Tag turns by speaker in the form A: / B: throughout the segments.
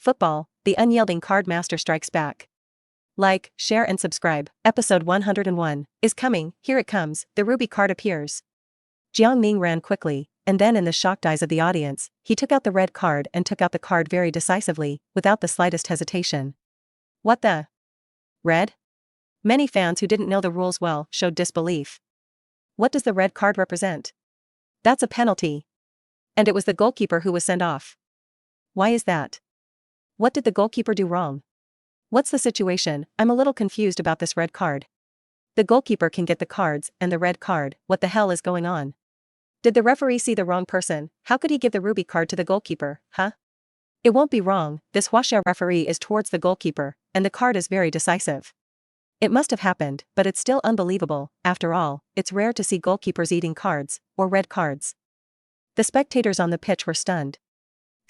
A: Football, the Unyielding Card Master strikes back. Like, share and subscribe. Episode 101 is coming. Here it comes. The ruby card appears. Jiang Ning ran quickly, and then in the shocked eyes of the audience, he took out the red card and took out the card very decisively, without the slightest hesitation. What the? Red? Many fans who didn't know the rules well showed disbelief. What does the red card represent? That's a penalty. And it was the goalkeeper who was sent off. Why is that? What did the goalkeeper do wrong? What's the situation? I'm a little confused about this red card. The goalkeeper can get the cards and the red card. What the hell is going on? Did the referee see the wrong person? How could he give the ruby card to the goalkeeper, huh? It won't be wrong. This Huaxia referee is towards the goalkeeper, and the card is very decisive. It must have happened, but it's still unbelievable. After all, it's rare to see goalkeepers eating cards, or red cards. The spectators on the pitch were stunned.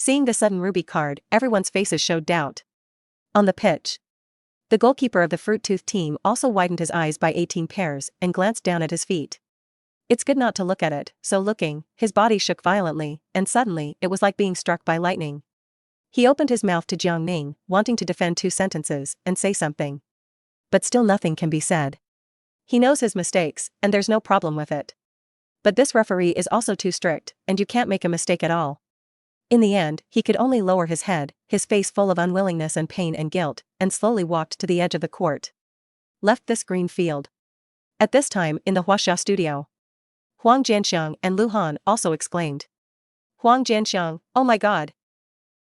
A: Seeing the sudden ruby card, everyone's faces showed doubt. On the pitch, the goalkeeper of the fruit-toothed team also widened his eyes by 18 pairs and glanced down at his feet. It's good not to look at it, so looking, his body shook violently, and suddenly it was like being struck by lightning. He opened his mouth to Jiang Ning, wanting to defend 2 sentences and say something. But still nothing can be said. He knows his mistakes, and there's no problem with it. But this referee is also too strict, and you can't make a mistake at all. In the end, he could only lower his head, his face full of unwillingness and pain and guilt, and slowly walked to the edge of the court. Left this green field. At this time, in the Huaxia studio, Huang Jianxiang and Lu Han also exclaimed. Huang Jianxiang, oh my god!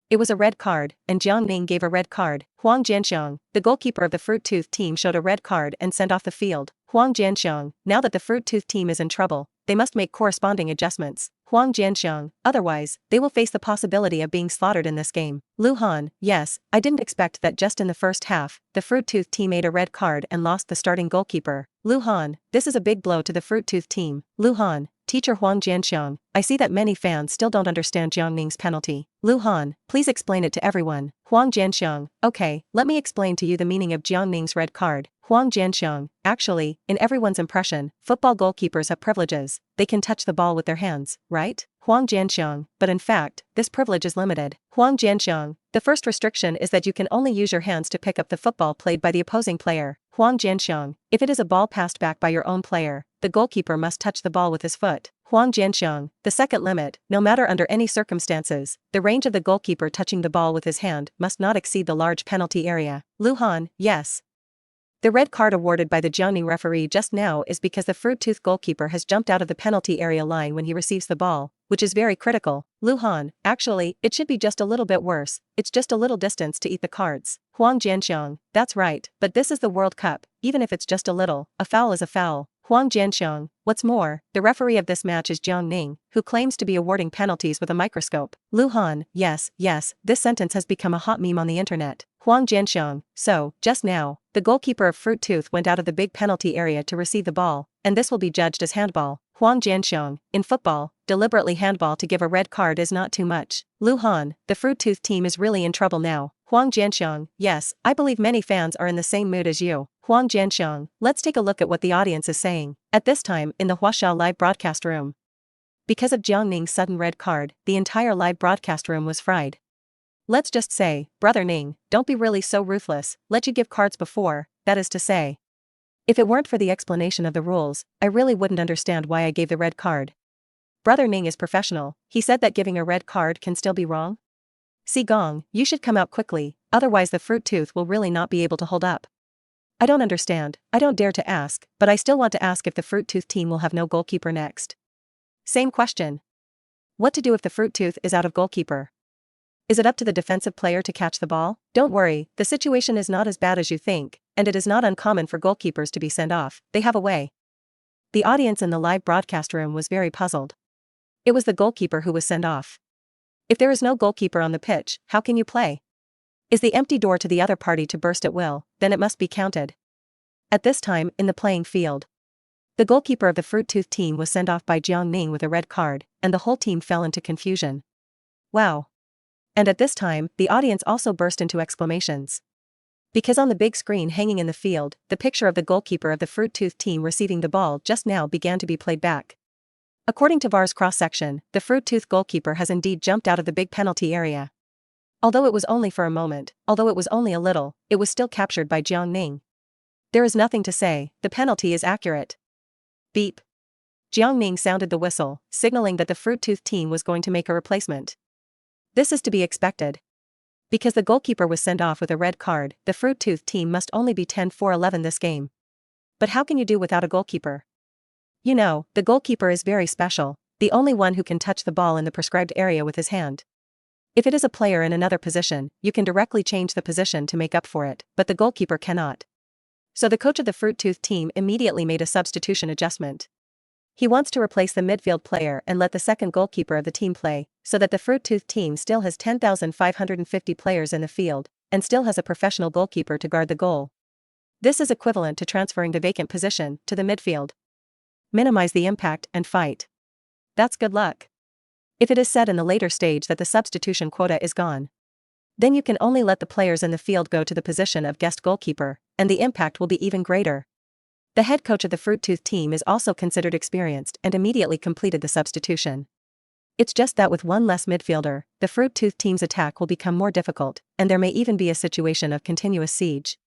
A: It was a red card, and Jiang Ning gave a red card. Huang Jianxiang, the goalkeeper of the fruit-toothed team, showed a red card and sent off the field. Huang Jianxiang, now that the fruit-toothed team is in trouble, they must make corresponding adjustments. Huang Jianxiang, otherwise, they will face the possibility of being slaughtered in this game. Lu Han, yes, I didn't expect that just in the first half, the fruit-toothed team ate a red card and lost the starting goalkeeper. Lu Han, this is a big blow to the fruit-toothed team. Lu Han, teacher Huang Jianxiang, I see that many fans still don't understand Jiang Ning's penalty. Lu Han, please explain it to everyone. Huang Jianxiang, okay, let me explain to you the meaning of Jiang Ning's red card. Huang Jianxiang, actually, in everyone's impression, football goalkeepers have privileges. They can touch the ball with their hands, right? Huang Jianxiang, but in fact, this privilege is limited. Huang Jianxiang, the first restriction is that you can only use your hands to pick up the football played by the opposing player. Huang Jianxiang, if it is a ball passed back by your own player, the goalkeeper must touch the ball with his foot. Huang Jianxiang, the second limit, no matter under any circumstances, the range of the goalkeeper touching the ball with his hand must not exceed the large penalty area. Lu Han, yes. The red card awarded by the Jiang Ning referee just now is because the fruit-toothed goalkeeper has jumped out of the penalty area line when he receives the ball, which is very critical. Lu Han, actually, it should be just a little bit worse. It's just a little distance to eat the cards. Huang Jianxiang, that's right, but this is the World Cup, even if it's just a little, a foul is a foul. Huang Jianxiang, what's more, the referee of this match is Jiang Ning, who claims to be awarding penalties with a microscope. Lu Han, yes, this sentence has become a hot meme on the internet. Huang Jianxiang, so, just now, the goalkeeper of Fruit Tooth went out of the big penalty area to receive the ball, and this will be judged as handball. Huang Jianxiang, in football, deliberately handball to give a red card is not too much. Lu Han, the Fruit Tooth team is really in trouble now. Huang Jianxiang, yes, I believe many fans are in the same mood as you. Huang Jianxiang, let's take a look at what the audience is saying. At this time, in the Huaxia live broadcast room, because of Jiang Ning's sudden red card, the entire live broadcast room was fried. Let's just say, Brother Ning, don't be really so ruthless, let you give cards before, that is to say. If it weren't for the explanation of the rules, I really wouldn't understand why I gave the red card. Brother Ning is professional, he said that giving a red card can still be wrong? Si Gong, you should come out quickly, otherwise the fruit tooth will really not be able to hold up. I don't understand, I don't dare to ask, but I still want to ask if the fruit tooth team will have no goalkeeper next. Same question. What to do if the fruit tooth is out of goalkeeper? Is it up to the defensive player to catch the ball? Don't worry, the situation is not as bad as you think, and it is not uncommon for goalkeepers to be sent off, they have a way. The audience in the live broadcast room was very puzzled. It was the goalkeeper who was sent off. If there is no goalkeeper on the pitch, how can you play? Is the empty door to the other party to burst at will, then it must be counted. At this time, in the playing field, the goalkeeper of the fruit-toothed team was sent off by Jiang Ning with a red card, and the whole team fell into confusion. Wow. And at this time, the audience also burst into exclamations. Because on the big screen hanging in the field, the picture of the goalkeeper of the fruit-toothed team receiving the ball just now began to be played back. According to VAR's cross-section, the fruit-toothed goalkeeper has indeed jumped out of the big penalty area. Although it was only for a moment, although it was only a little, it was still captured by Jiang Ning. There is nothing to say, the penalty is accurate. Beep. Jiang Ning sounded the whistle, signaling that the fruit-toothed team was going to make a replacement. This is to be expected. Because the goalkeeper was sent off with a red card, the fruit-toothed team must only be 10-for-11 this game. But how can you do without a goalkeeper? You know, the goalkeeper is very special, the only one who can touch the ball in the prescribed area with his hand. If it is a player in another position, you can directly change the position to make up for it, but the goalkeeper cannot. So the coach of the fruit-toothed team immediately made a substitution adjustment. He wants to replace the midfield player and let the second goalkeeper of the team play, so that the fruit-toothed team still has 10,550 players in the field, and still has a professional goalkeeper to guard the goal. This is equivalent to transferring the vacant position to the midfield. Minimize the impact and fight. That's good luck. If it is said in the later stage that the substitution quota is gone, then you can only let the players in the field go to the position of guest goalkeeper, and the impact will be even greater. The head coach of the fruit-toothed team is also considered experienced and immediately completed the substitution. It's just that with one less midfielder, the fruit-toothed team's attack will become more difficult, and there may even be a situation of continuous siege.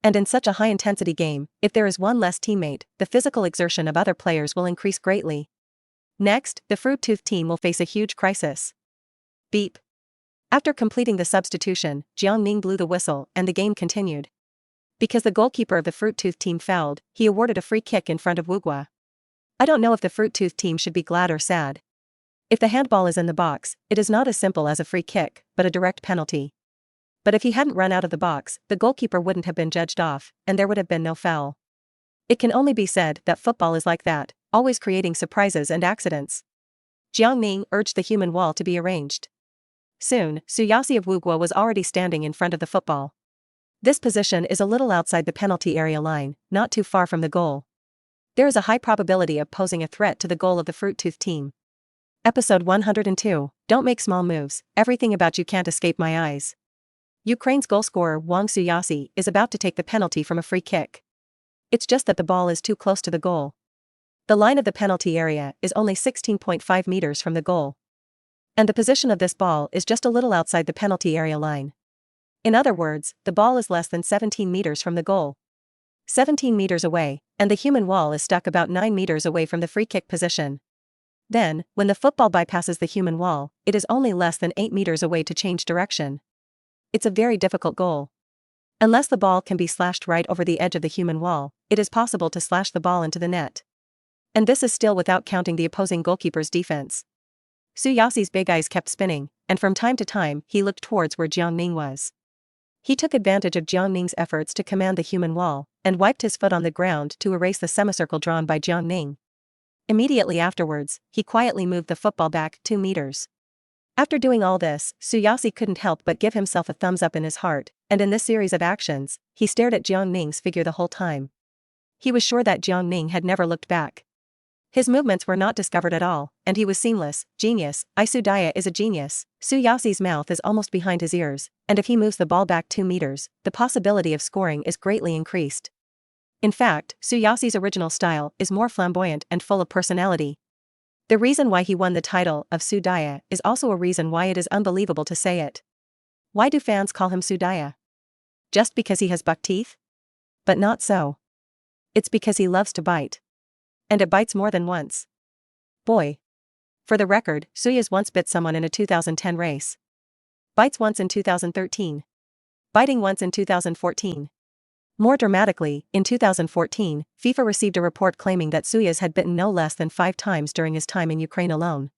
A: And in such a high-intensity game, if there is one less teammate, the physical exertion of other players will increase greatly. Next, the fruit-toothed team will face a huge crisis. Beep. After completing the substitution, Jiang Ning blew the whistle and the game continued. Because the goalkeeper of the fruit-toothed team fouled, he awarded a free kick in front of Wugua. I don't know if the fruit-toothed team should be glad or sad. If the handball is in the box, it is not as simple as a free kick, but a direct penalty. But if he hadn't run out of the box, the goalkeeper wouldn't have been judged off, and there would have been no foul. It can only be said that football is like that, always creating surprises and accidents. Jiang Ning urged the human wall to be arranged. Soon, Suyasi of Wugua was already standing in front of the football. This position is a little outside the penalty area line, not too far from the goal. There is a high probability of posing a threat to the goal of the fruit-toothed team. Episode 102, Don't make small moves, everything about you can't escape my eyes. Ukraine's goalscorer Wang Suyasi is about to take the penalty from a free kick. It's just that the ball is too close to the goal. The line of the penalty area is only 16.5 meters from the goal. And the position of this ball is just a little outside the penalty area line. In other words, the ball is less than 17 meters from the goal. 17 meters away, and the human wall is stuck about 9 meters away from the free kick position. Then, when the football bypasses the human wall, it is only less than 8 meters away to change direction. It's a very difficult goal. Unless the ball can be slashed right over the edge of the human wall, it is possible to slash the ball into the net. And this is still without counting the opposing goalkeeper's defense. Suyasi's big eyes kept spinning, and from time to time he looked towards where Jiang Ning was. He took advantage of Jiang Ning's efforts to command the human wall, and wiped his foot on the ground to erase the semicircle drawn by Jiang Ning. Immediately afterwards, he quietly moved the football back 2 meters. After doing all this, Suyasi couldn't help but give himself a thumbs up in his heart, and in this series of actions, he stared at Jiang Ning's figure the whole time. He was sure that Jiang Ning had never looked back. His movements were not discovered at all, and he was seamless. Genius. Sudaya is a genius. Suyasi's mouth is almost behind his ears, and if he moves the ball back 2 meters, the possibility of scoring is greatly increased. In fact, Suyasi's original style is more flamboyant and full of personality. The reason why he won the title of Sudaya is also a reason why it is unbelievable to say it. Why do fans call him Sudaya? Just because he has buck teeth? But not so. It's because he loves to bite. And it bites more than once. Boy. For the record, Suyas once bit someone in a 2010 race. Bites once in 2013. Biting once in 2014. More dramatically, in 2014, FIFA received a report claiming that Suyas had bitten no less than 5 times during his time in Ukraine alone.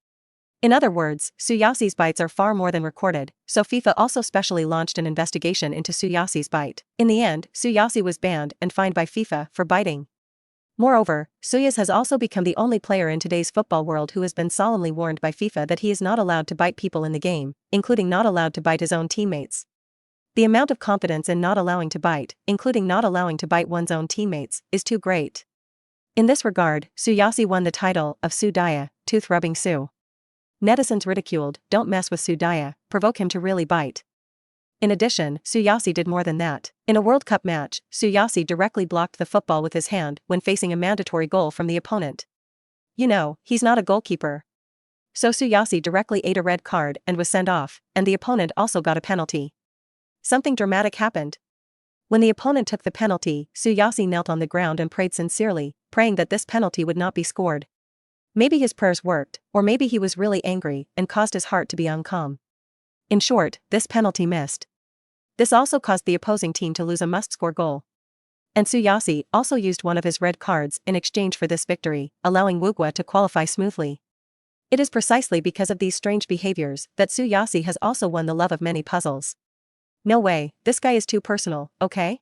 A: In other words, Suyasi's bites are far more than recorded, so FIFA also specially launched an investigation into Suyasi's bite. In the end, Suyasi was banned and fined by FIFA for biting. Moreover, Suyas has also become the only player in today's football world who has been solemnly warned by FIFA that he is not allowed to bite people in the game, including not allowed to bite his own teammates. The amount of confidence in not allowing to bite, including not allowing to bite one's own teammates, is too great. In this regard, Suyasi won the title of Sudaya, tooth-rubbing Su. Netizens ridiculed, "Don't mess with Sudaya, provoke him to really bite." In addition, Suyasi did more than that. In a World Cup match, Suyasi directly blocked the football with his hand when facing a mandatory goal from the opponent. You know, he's not a goalkeeper. So Suyasi directly ate a red card and was sent off, and the opponent also got a penalty. Something dramatic happened. When the opponent took the penalty, Suyasi knelt on the ground and prayed sincerely, praying that this penalty would not be scored. Maybe his prayers worked, or maybe he was really angry and caused his heart to be uncalm. In short, this penalty missed. This also caused the opposing team to lose a must-score goal. And Suyasi also used one of his red cards in exchange for this victory, allowing Wugwa to qualify smoothly. It is precisely because of these strange behaviors that Suyasi has also won the love of many puzzles. No way, this guy is too personal, okay?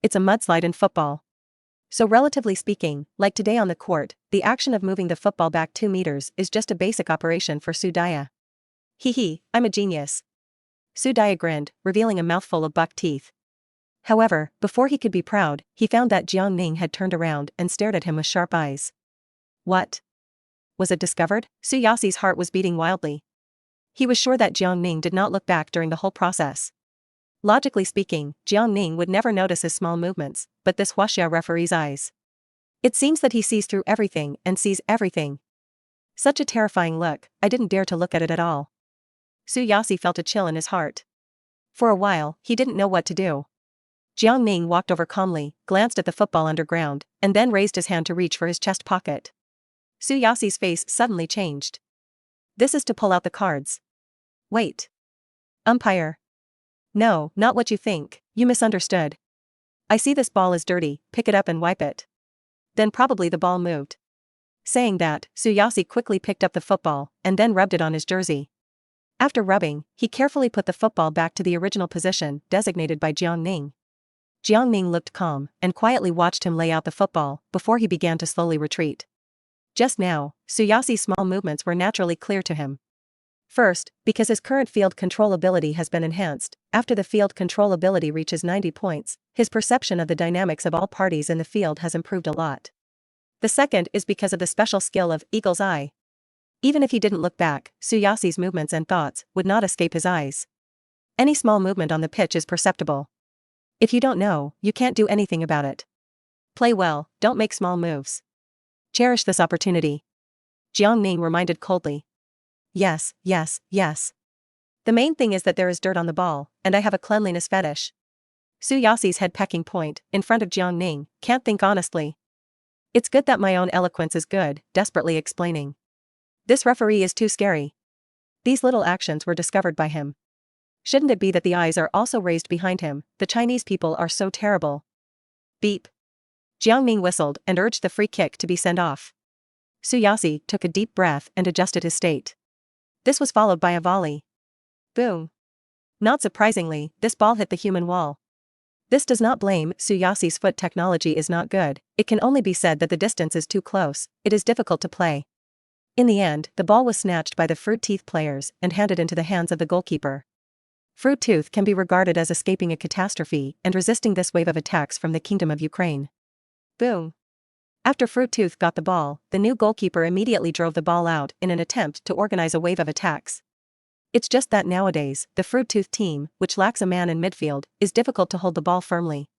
A: It's a mudslide in football. So relatively speaking, like today on the court, the action of moving the football back 2 meters is just a basic operation for Sudaya. Hee, I'm a genius. Sudaya grinned, revealing a mouthful of buck teeth. However, before he could be proud, he found that Jiang Ning had turned around and stared at him with sharp eyes. What? Was it discovered? Suyasi's heart was beating wildly. He was sure that Jiang Ning did not look back during the whole process. Logically speaking, Jiang Ning would never notice his small movements, but this Huaxia referee's eyes. It seems that he sees through everything and sees everything. Such a terrifying look, I didn't dare to look at it at all. Suyasi felt a chill in his heart. For a while, he didn't know what to do. Jiang Ning walked over calmly, glanced at the football underground, and then raised his hand to reach for his chest pocket. Suyasi's face suddenly changed. This is to pull out the cards. Wait. Umpire. No, not what you think, you misunderstood. I see this ball is dirty, pick it up and wipe it. Then probably the ball moved. Saying that, Suyasi quickly picked up the football, and then rubbed it on his jersey. After rubbing, he carefully put the football back to the original position designated by Jiang Ning. Jiang Ning looked calm, and quietly watched him lay out the football, before he began to slowly retreat. Just now, Suyasi's small movements were naturally clear to him. First, because his current field control ability has been enhanced, after the field control ability reaches 90 points, his perception of the dynamics of all parties in the field has improved a lot. The second is because of the special skill of Eagle's Eye. Even if he didn't look back, Suyasi's movements and thoughts would not escape his eyes. Any small movement on the pitch is perceptible. If you don't know, you can't do anything about it. Play well, don't make small moves. Cherish this opportunity. Jiang Ning reminded coldly. Yes. The main thing is that there is dirt on the ball, and I have a cleanliness fetish. Suyasi's head pecking point, in front of Jiang Ning, can't think honestly. It's good that my own eloquence is good, desperately explaining. This referee is too scary. These little actions were discovered by him. Shouldn't it be that the eyes are also raised behind him? The Chinese people are so terrible. Beep. Jiang Ning whistled and urged the free kick to be sent off. Suyasi took a deep breath and adjusted his state. This was followed by a volley. Boom. Not surprisingly, this ball hit the human wall. This does not blame Suyasi's foot technology is not good, it can only be said that the distance is too close, it is difficult to play. In the end, the ball was snatched by the Fruit Teeth players and handed into the hands of the goalkeeper. Fruit Tooth can be regarded as escaping a catastrophe and resisting this wave of attacks from the Kingdom of Ukraine. Boom. After Fruit Tooth got the ball, the new goalkeeper immediately drove the ball out in an attempt to organize a wave of attacks. It's just that nowadays, the Fruit Tooth team, which lacks a man in midfield, is difficult to hold the ball firmly.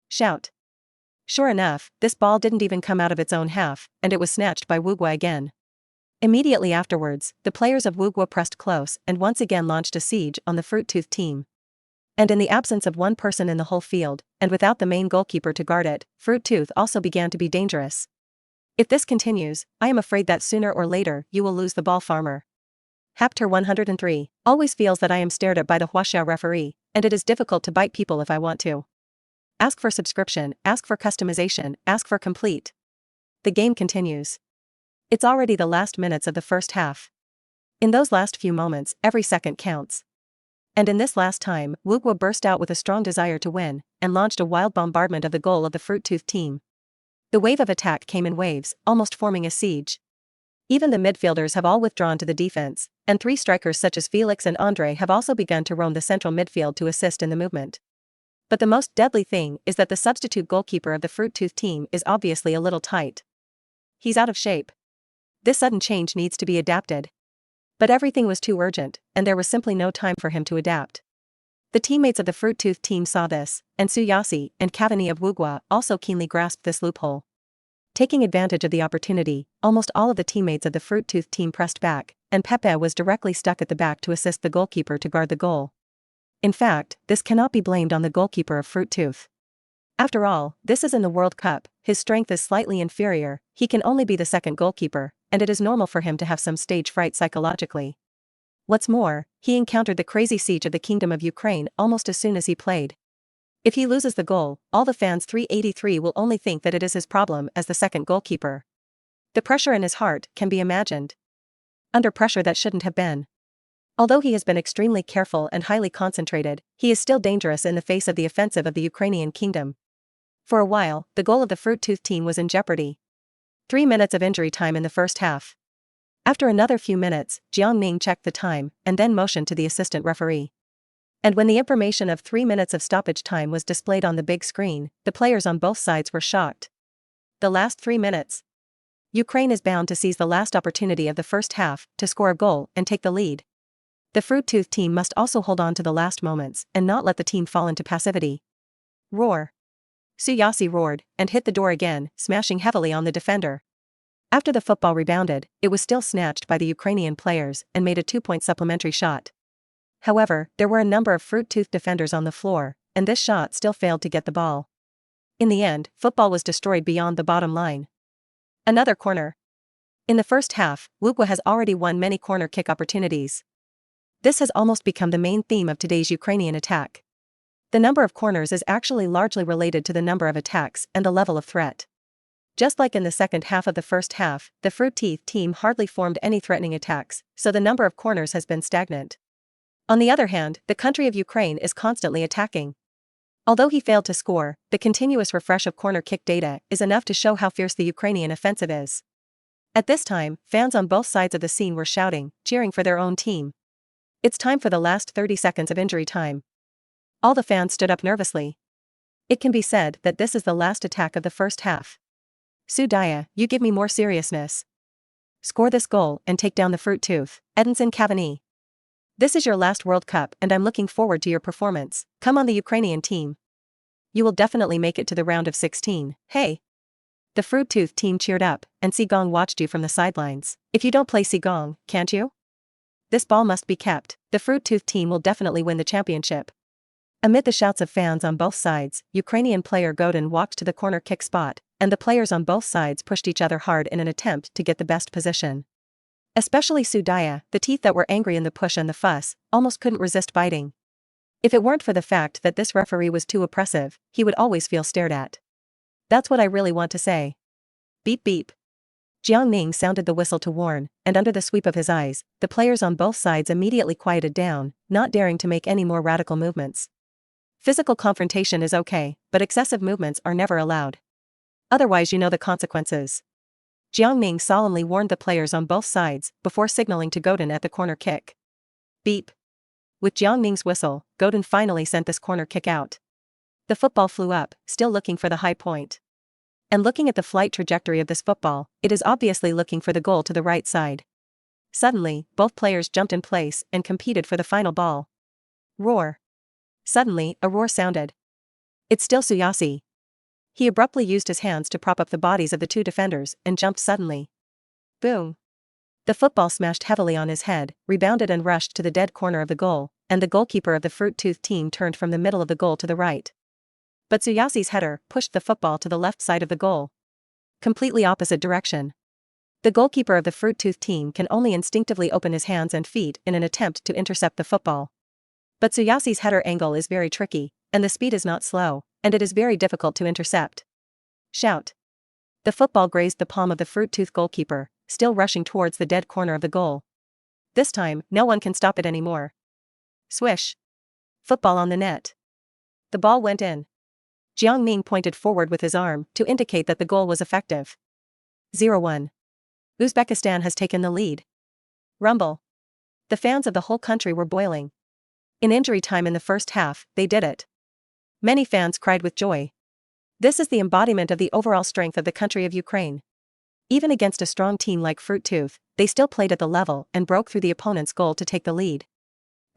A: Shout. Sure enough, this ball didn't even come out of its own half, and it was snatched by Wugwa again. Immediately afterwards, the players of Wugwa pressed close and once again launched a siege on the Fruit Tooth team. And in the absence of one person in the whole field, and without the main goalkeeper to guard it, Fruit Tooth also began to be dangerous. If this continues, I am afraid that sooner or later you will lose the ball, farmer. Hapter 103 always feels that I am stared at by the Huaxia referee, and it is difficult to bite people if I want to. Ask for subscription, ask for customization, ask for complete. The game continues. It's already the last minutes of the first half. In those last few moments, every second counts. And in this last time, Wugwa burst out with a strong desire to win, and launched a wild bombardment of the goal of the Fruit Tooth team. The wave of attack came in waves, almost forming a siege. Even the midfielders have all withdrawn to the defense, and 3 strikers such as Felix and Andre have also begun to roam the central midfield to assist in the movement. But the most deadly thing is that the substitute goalkeeper of the Fruit Tooth team is obviously a little tight. He's out of shape. This sudden change needs to be adapted. But everything was too urgent, and there was simply no time for him to adapt. The teammates of the Fruit Tooth team saw this, and Suyasi and Cavani of Wugwa also keenly grasped this loophole. Taking advantage of the opportunity, almost all of the teammates of the Fruit Tooth team pressed back, and Pepe was directly stuck at the back to assist the goalkeeper to guard the goal. In fact, this cannot be blamed on the goalkeeper of Fruit Tooth. After all, this is in the World Cup, his strength is slightly inferior, he can only be the second goalkeeper, and it is normal for him to have some stage fright psychologically. What's more, he encountered the crazy siege of the Kingdom of Ukraine almost as soon as he played. If he loses the goal, all the fans 383 will only think that it is his problem as the second goalkeeper. The pressure in his heart can be imagined. Under pressure that shouldn't have been. Although he has been extremely careful and highly concentrated, he is still dangerous in the face of the offensive of the Ukrainian kingdom. For a while, the goal of the Fruit Tooth team was in jeopardy. 3 minutes of injury time in the first half. After another few minutes, Jiang Ning checked the time and then motioned to the assistant referee. And when the information of 3 minutes of stoppage time was displayed on the big screen, the players on both sides were shocked. The last 3 minutes. Ukraine is bound to seize the last opportunity of the first half to score a goal and take the lead. The Fruit Tooth team must also hold on to the last moments and not let the team fall into passivity. Roar. Suyasi roared and hit the door again, smashing heavily on the defender. After the football rebounded, it was still snatched by the Ukrainian players and made a 2-point supplementary shot. However, there were a number of Fruit Tooth defenders on the floor, and this shot still failed to get the ball. In the end, football was destroyed beyond the bottom line. Another corner. In the first half, Lukwa has already won many corner kick opportunities. This has almost become the main theme of today's Ukrainian attack. The number of corners is actually largely related to the number of attacks and the level of threat. Just like in the second half of the first half, the Fruit Tooth team hardly formed any threatening attacks, so the number of corners has been stagnant. On the other hand, the country of Ukraine is constantly attacking. Although he failed to score, the continuous refresh of corner kick data is enough to show how fierce the Ukrainian offensive is. At this time, fans on both sides of the scene were shouting, cheering for their own team. It's time for the last 30 seconds of injury time. All the fans stood up nervously. It can be said that this is the last attack of the first half. Sudaya, you give me more seriousness. Score this goal and take down the Fruit Tooth, Edinson Cavani. This is your last World Cup and I'm looking forward to your performance. Come on the Ukrainian team. You will definitely make it to the round of 16, hey. The Fruit Tooth team cheered up, and Sigong watched you from the sidelines. If you don't play Sigong, can't you? This ball must be kept, the Fruit Tooth team will definitely win the championship. Amid the shouts of fans on both sides, Ukrainian player Godin walked to the corner kick spot, and the players on both sides pushed each other hard in an attempt to get the best position. Especially Sudaya, the teeth that were angry in the push and the fuss, almost couldn't resist biting. If it weren't for the fact that this referee was too oppressive, he would always feel stared at. That's what I really want to say. Beep beep. Jiang Ning sounded the whistle to warn, and under the sweep of his eyes, the players on both sides immediately quieted down, not daring to make any more radical movements. Physical confrontation is okay, but excessive movements are never allowed. Otherwise you know the consequences. Jiang Ning solemnly warned the players on both sides before signaling to Godin at the corner kick. Beep. With Jiang Ning's whistle, Godin finally sent this corner kick out. The football flew up, still looking for the high point. And looking at the flight trajectory of this football, it is obviously looking for the goal to the right side. Suddenly, both players jumped in place and competed for the final ball. Roar. Suddenly, a roar sounded. It's still Suyasi. He abruptly used his hands to prop up the bodies of the two defenders and jumped suddenly. Boom. The football smashed heavily on his head, rebounded and rushed to the dead corner of the goal, and the goalkeeper of the Fruit Tooth team turned from the middle of the goal to the right. But Suyasi's header pushed the football to the left side of the goal. Completely opposite direction. The goalkeeper of the Fruit Tooth team can only instinctively open his hands and feet in an attempt to intercept the football. But Suyasi's header angle is very tricky, and the speed is not slow, and it is very difficult to intercept. Shout. The football grazed the palm of the Fruit Tooth goalkeeper, still rushing towards the dead corner of the goal. This time, no one can stop it anymore. Swish. Football on the net. The ball went in. Jiang Ning pointed forward with his arm to indicate that the goal was effective. 0-1. Uzbekistan has taken the lead. Rumble. The fans of the whole country were boiling. In injury time in the first half, they did it. Many fans cried with joy. This is the embodiment of the overall strength of the country of Ukraine. Even against a strong team like Fruit Tooth, they still played at the level and broke through the opponent's goal to take the lead.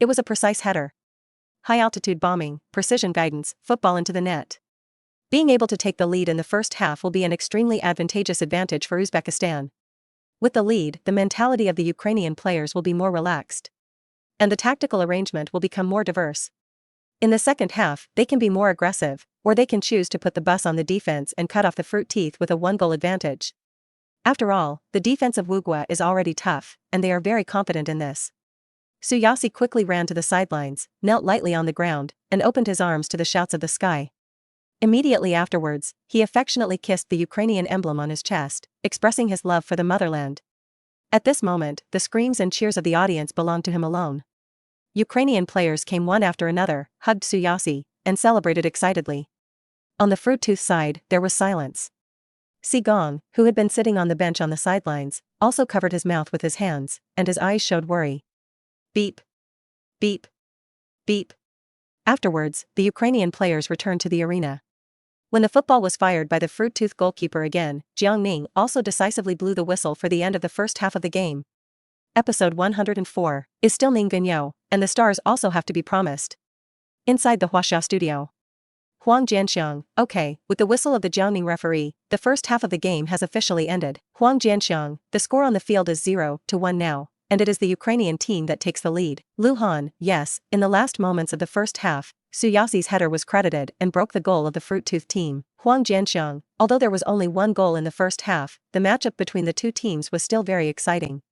A: It was a precise header. High-altitude bombing, precision guidance, football into the net. Being able to take the lead in the first half will be an extremely advantageous advantage for Uzbekistan. With the lead, the mentality of the Ukrainian players will be more relaxed. And the tactical arrangement will become more diverse. In the second half, they can be more aggressive, or they can choose to put the bus on the defense and cut off the fruit teeth with a 1-goal advantage. After all, the defense of Wugwa is already tough, and they are very confident in this. Suyasi quickly ran to the sidelines, knelt lightly on the ground, and opened his arms to the shouts of the sky. Immediately afterwards, he affectionately kissed the Ukrainian emblem on his chest, expressing his love for the motherland. At this moment, the screams and cheers of the audience belonged to him alone. Ukrainian players came one after another, hugged Suyasi, and celebrated excitedly. On the fruit tooth side, there was silence. Sigong, who had been sitting on the bench on the sidelines, also covered his mouth with his hands, and his eyes showed worry. Beep. Beep. Beep. Afterwards, the Ukrainian players returned to the arena. When the football was fired by the fruit tooth goalkeeper again, Jiang Ning also decisively blew the whistle for the end of the first half of the game. Episode 104 is still Ning Ganyo, and the stars also have to be promised. Inside the Huaxia studio. Huang Jianxiang, okay, with the whistle of the Jiang Ning referee, the first half of the game has officially ended. Huang Jianxiang, the score on the field is 0-1 now, and it is the Ukrainian team that takes the lead. Lu Han, yes, in the last moments of the first half, Suyasi's header was credited and broke the goal of the fruit tooth team. Huang Jianxiang, although there was only 1 goal in the first half, the matchup between the two teams was still very exciting.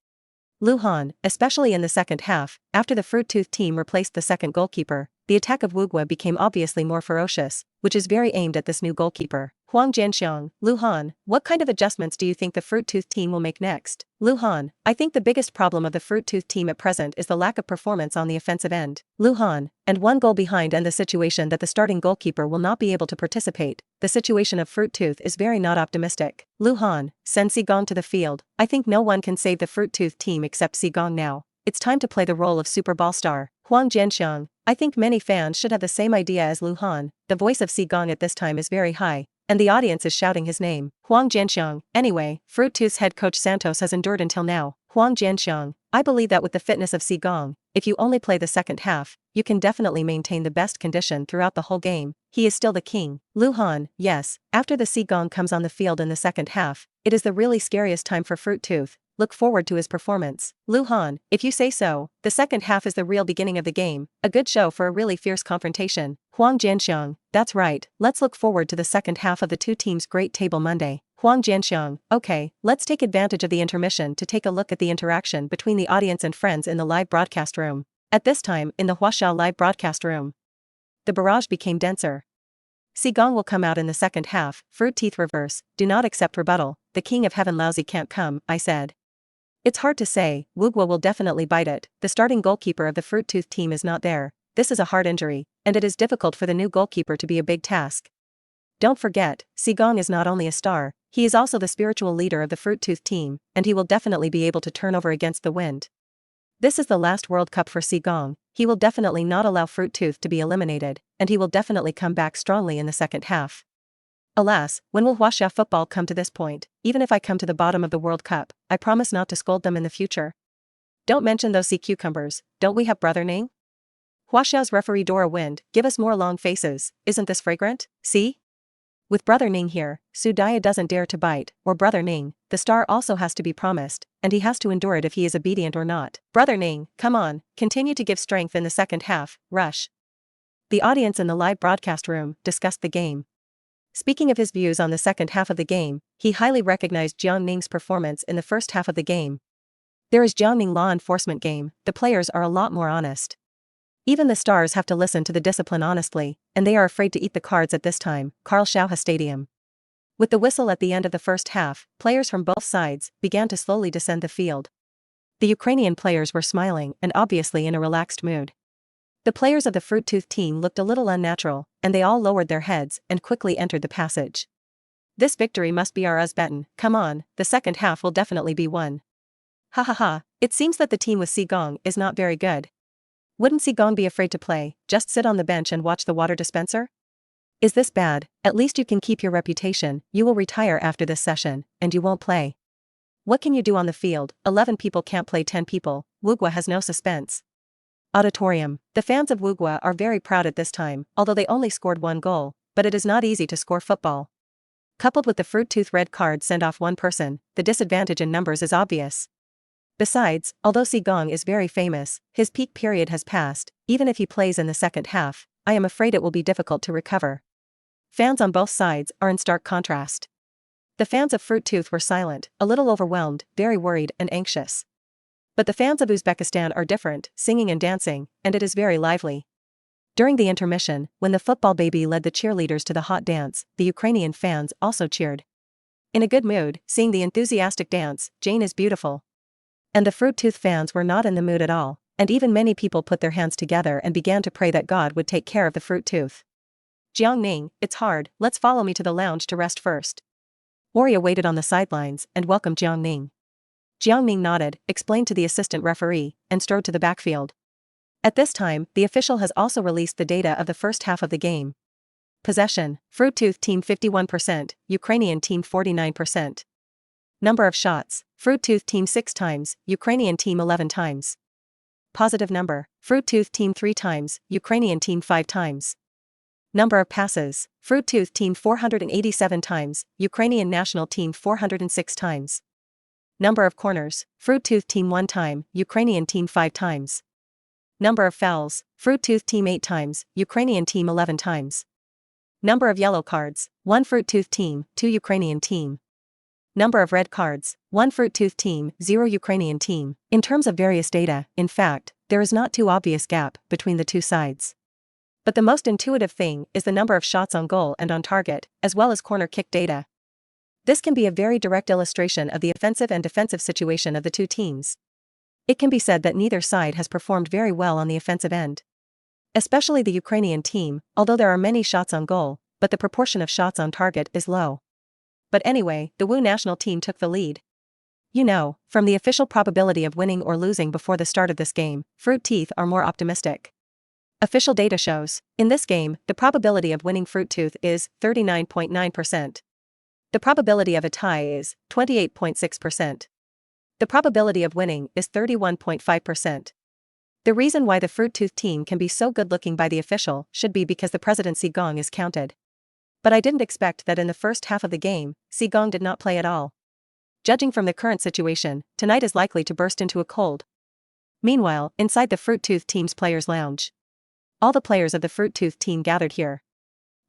A: Lu Han, especially in the second half, after the fruit tooth team replaced the second goalkeeper, the attack of Wugwa became obviously more ferocious, which is very aimed at this new goalkeeper. Huang Jianxiang, Lu Han, what kind of adjustments do you think the fruit tooth team will make next? Lu Han, I think the biggest problem of the fruit tooth team at present is the lack of performance on the offensive end. Lu Han, and 1 goal behind and the situation that the starting goalkeeper will not be able to participate, the situation of fruit tooth is very not optimistic. Lu Han, send Sigong to the field, I think no one can save the fruit tooth team except Sigong now. It's time to play the role of Super Ball star. Huang Jianxiang, I think many fans should have the same idea as Lu Han. The voice of Sigong at this time is very high, and the audience is shouting his name. Huang Jianxiang, anyway, Fruit Tooth's head coach Santos has endured until now. Huang Jianxiang, I believe that with the fitness of Sigong, if you only play the second half, you can definitely maintain the best condition throughout the whole game. He is still the king. Lu Han, yes, after the Sigong comes on the field in the second half, it is the really scariest time for Fruit Tooth. Look forward to his performance. Lu Han, if you say so, the second half is the real beginning of the game, a good show for a really fierce confrontation. Huang Jianxiang, that's right, let's look forward to the second half of the two teams' Great Table Monday. Huang Jianxiang, okay, let's take advantage of the intermission to take a look at the interaction between the audience and friends in the live broadcast room. At this time, in the Huaxia live broadcast room, the barrage became denser. Sigong will come out in the second half, fruit teeth reverse, do not accept rebuttal, the king of heaven lousy can't come, I said. It's hard to say, Wugwa will definitely bite it, the starting goalkeeper of the fruit tooth team is not there, this is a hard injury, and it is difficult for the new goalkeeper to be a big task. Don't forget, Sigong is not only a star, he is also the spiritual leader of the fruit tooth team, and he will definitely be able to turn over against the wind. This is the last World Cup for Sigong, he will definitely not allow fruit tooth to be eliminated, and he will definitely come back strongly in the second half. Alas, when will Huaxia football come to this point? Even if I come to the bottom of the World Cup, I promise not to scold them in the future. Don't mention those sea cucumbers, don't we have Brother Ning? Huaxia's referee Dora Wind, give us more long faces, isn't this fragrant? See? With Brother Ning here, Su Daya doesn't dare to bite, or Brother Ning, the star also has to be promised, and he has to endure it if he is obedient or not. Brother Ning, come on, continue to give strength in the second half, rush. The audience in the live broadcast room discussed the game. Speaking of his views on the second half of the game, he highly recognized Jiang Ning's performance in the first half of the game. There is Jiang Ning law enforcement game, the players are a lot more honest. Even the stars have to listen to the discipline honestly, and they are afraid to eat the cards at this time, Karl Schauha Stadium. With the whistle at the end of the first half, players from both sides began to slowly descend the field. The Ukrainian players were smiling and obviously in a relaxed mood. The players of the fruit tooth team looked a little unnatural, and they all lowered their heads and quickly entered the passage. This victory must be our Uzbekistan, come on, the second half will definitely be won. Ha ha ha, it seems that the team with Sigong is not very good. Wouldn't Sigong be afraid to play, just sit on the bench and watch the water dispenser? Is this bad? At least you can keep your reputation, you will retire after this session, and you won't play. What can you do on the field? 11 people can't play 10 people, Wugwa has no suspense. Auditorium. The fans of Wugwa are very proud at this time, although they only scored 1 goal, but it is not easy to score football. Coupled with the fruit tooth red card send off one person, the disadvantage in numbers is obvious. Besides, although Gong is very famous, his peak period has passed. Even if he plays in the second half, I am afraid it will be difficult to recover. Fans on both sides are in stark contrast. The fans of Fruit Tooth were silent, a little overwhelmed, very worried and anxious. But the fans of Uzbekistan are different, singing and dancing, and it is very lively. During the intermission, when the football baby led the cheerleaders to the hot dance, the Ukrainian fans also cheered. In a good mood, seeing the enthusiastic dance, Jane is beautiful. And the Fruit Tooth fans were not in the mood at all, and even many people put their hands together and began to pray that God would take care of the Fruit Tooth. Jiang Ning, it's hard, let's follow me to the lounge to rest first. Warrior waited on the sidelines and welcomed Jiang Ning. Jiang Ning nodded, explained to the assistant referee, and strode to the backfield. At this time, the official has also released the data of the first half of the game. Possession, Fruit Tooth team 51%, Ukrainian team 49%. Number of shots, Fruit Tooth team 6 times, Ukrainian team 11 times. Positive number, Fruit Tooth team 3 times, Ukrainian team 5 times. Number of passes, Fruit Tooth team 487 times, Ukrainian national team 406 times. Number of corners, Fruit Tooth team 1 time, Ukrainian team 5 times. Number of fouls, Fruit Tooth team 8 times, Ukrainian team 11 times. Number of yellow cards, 1 Fruit Tooth team, 2 Ukrainian team. Number of red cards, 1 Fruit Tooth team, 0 Ukrainian team. In terms of various data, in fact, there is not too obvious gap between the two sides. But the most intuitive thing is the number of shots on goal and on target, as well as corner kick data. This can be a very direct illustration of the offensive and defensive situation of the two teams. It can be said that neither side has performed very well on the offensive end. Especially the Ukrainian team, although there are many shots on goal, but the proportion of shots on target is low. But anyway, the Wu national team took the lead. You know, from the official probability of winning or losing before the start of this game, Fruit Teeth are more optimistic. Official data shows, in this game, the probability of winning Fruit Tooth is 39.9%. The probability of a tie is 28.6%. The probability of winning is 31.5%. The reason why the Fruit Tooth team can be so good-looking by the official should be because the President Gong is counted. But I didn't expect that in the first half of the game, Gong did not play at all. Judging from the current situation, tonight is likely to burst into a cold. Meanwhile, inside the Fruit Tooth team's players' lounge, all the players of the Fruit Tooth team gathered here.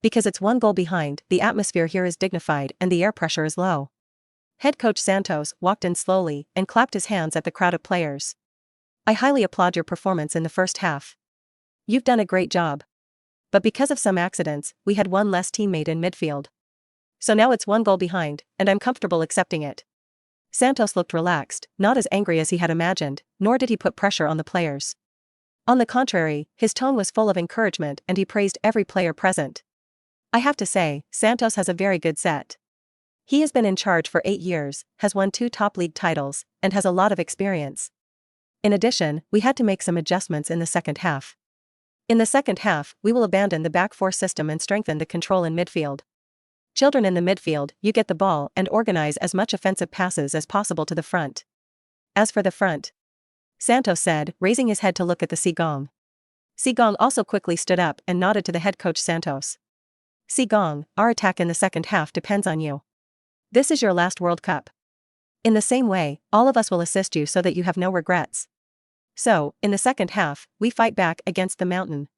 A: Because it's 1 goal behind, the atmosphere here is dignified and the air pressure is low. Head coach Santos walked in slowly and clapped his hands at the crowd of players. I highly applaud your performance in the first half. You've done a great job. But because of some accidents, we had one less teammate in midfield. So now it's 1 goal behind, and I'm comfortable accepting it. Santos looked relaxed, not as angry as he had imagined, nor did he put pressure on the players. On the contrary, his tone was full of encouragement and he praised every player present. I have to say, Santos has a very good set. He has been in charge for 8 years, has won 2 top league titles, and has a lot of experience. In addition, we had to make some adjustments in the second half. In the second half, we will abandon the back 4 system and strengthen the control in midfield. Children in the midfield, you get the ball and organize as much offensive passes as possible to the front. As for the front, Santos said, raising his head to look at the Gong. Gong also quickly stood up and nodded to the head coach Santos. Gong, our attack in the second half depends on you. This is your last World Cup. In the same way, all of us will assist you so that you have no regrets. So, in the second half, we fight back against the mountain.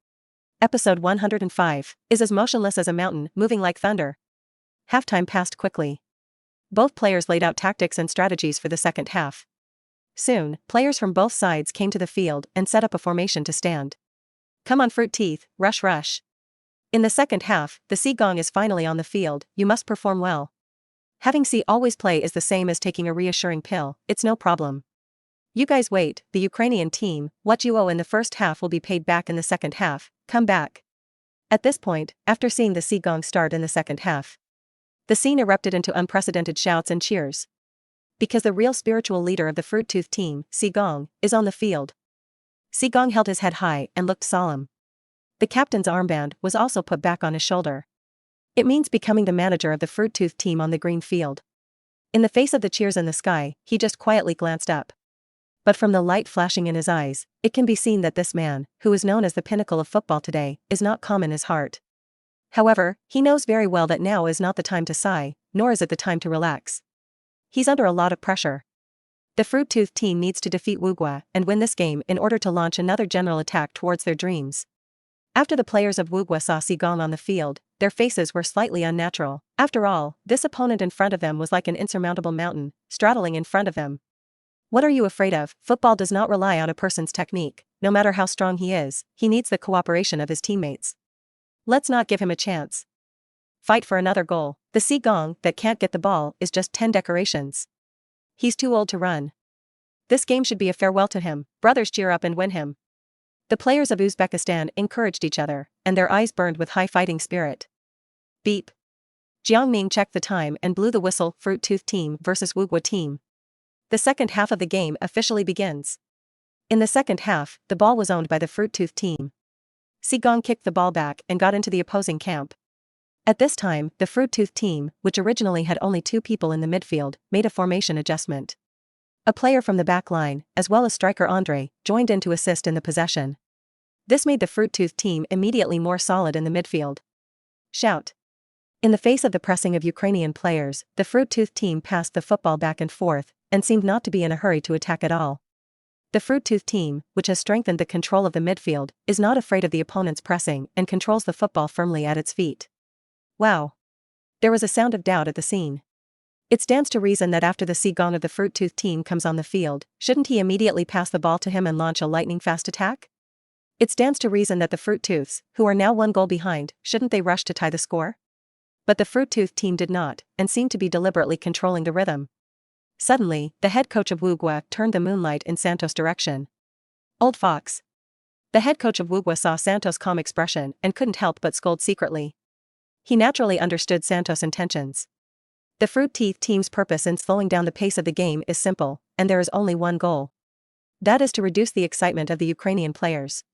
A: Episode 105 is as motionless as a mountain, moving like thunder. Halftime passed quickly. Both players laid out tactics and strategies for the second half. Soon, players from both sides came to the field and set up a formation to stand. Come on Fruit Teeth, rush rush. In the second half, the Gong is finally on the field, you must perform well. Having always play is the same as taking a reassuring pill, it's no problem. You guys wait, the Ukrainian team, what you owe in the first half will be paid back in the second half, come back. At this point, after seeing the Gong start in the second half, the scene erupted into unprecedented shouts and cheers. Because the real spiritual leader of the Fruit Tooth team, Gong, is on the field. Gong held his head high and looked solemn. The captain's armband was also put back on his shoulder. It means becoming the manager of the Fruit Tooth team on the green field. In the face of the cheers in the sky, he just quietly glanced up. But from the light flashing in his eyes, it can be seen that this man, who is known as the pinnacle of football today, is not calm in his heart. However, he knows very well that now is not the time to sigh, nor is it the time to relax. He's under a lot of pressure. The Fruit-Tooth team needs to defeat Wugwa and win this game in order to launch another general attack towards their dreams. After the players of Wugwa saw Sigong on the field, their faces were slightly unnatural. After all, this opponent in front of them was like an insurmountable mountain, straddling in front of them. What are you afraid of? Football does not rely on a person's technique. No matter how strong he is, he needs the cooperation of his teammates. Let's not give him a chance. Fight for another goal. The Sigong that can't get the ball is just 10 decorations. He's too old to run. This game should be a farewell to him. Brothers cheer up and win him. The players of Uzbekistan encouraged each other, and their eyes burned with high fighting spirit. Beep. Jiang Ning checked the time and blew the whistle. Fruit-Tooth team versus Wugwa team. The second half of the game officially begins. In the second half, the ball was owned by the Fruit-Tooth team. Sigong kicked the ball back and got into the opposing camp. At this time, the Fruit-Tooth team, which originally had only 2 people in the midfield, made a formation adjustment. A player from the back line, as well as striker Andre, joined in to assist in the possession. This made the Fruit-Tooth team immediately more solid in the midfield. Shout. In the face of the pressing of Ukrainian players, the Fruit-Tooth team passed the football back and forth, and seemed not to be in a hurry to attack at all. The Fruit-Tooth team, which has strengthened the control of the midfield, is not afraid of the opponent's pressing and controls the football firmly at its feet. Wow. There was a sound of doubt at the scene. It stands to reason that after the Sigong of the Fruit-Tooth team comes on the field, shouldn't he immediately pass the ball to him and launch a lightning-fast attack? It stands to reason that the Fruit-Tooths, who are now 1 goal behind, shouldn't they rush to tie the score? But the Fruit-Tooth team did not, and seemed to be deliberately controlling the rhythm. Suddenly, the head coach of Wugwa turned the moonlight in Santos' direction. Old fox. The head coach of Wugwa saw Santos' calm expression and couldn't help but scold secretly. He naturally understood Santos' intentions. The Fruit-Tooth team's purpose in slowing down the pace of the game is simple, and there is only one goal. That is to reduce the excitement of the Ukrainian players.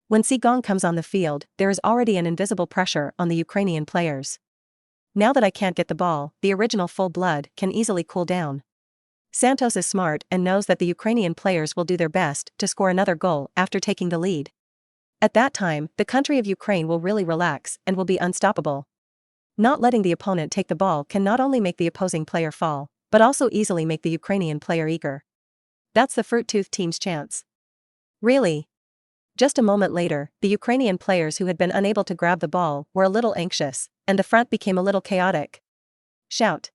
A: When Sigong comes on the field, there is already an invisible pressure on the Ukrainian players. Now that I can't get the ball, the original full blood can easily cool down. Santos is smart and knows that the Ukrainian players will do their best to score another goal after taking the lead. At that time, the country of Ukraine will really relax and will be unstoppable. Not letting the opponent take the ball can not only make the opposing player fall, but also easily make the Ukrainian player eager. That's the Fruit-Tooth team's chance. Really? Just a moment later, the Ukrainian players who had been unable to grab the ball were a little anxious, and the front became a little chaotic. Shout.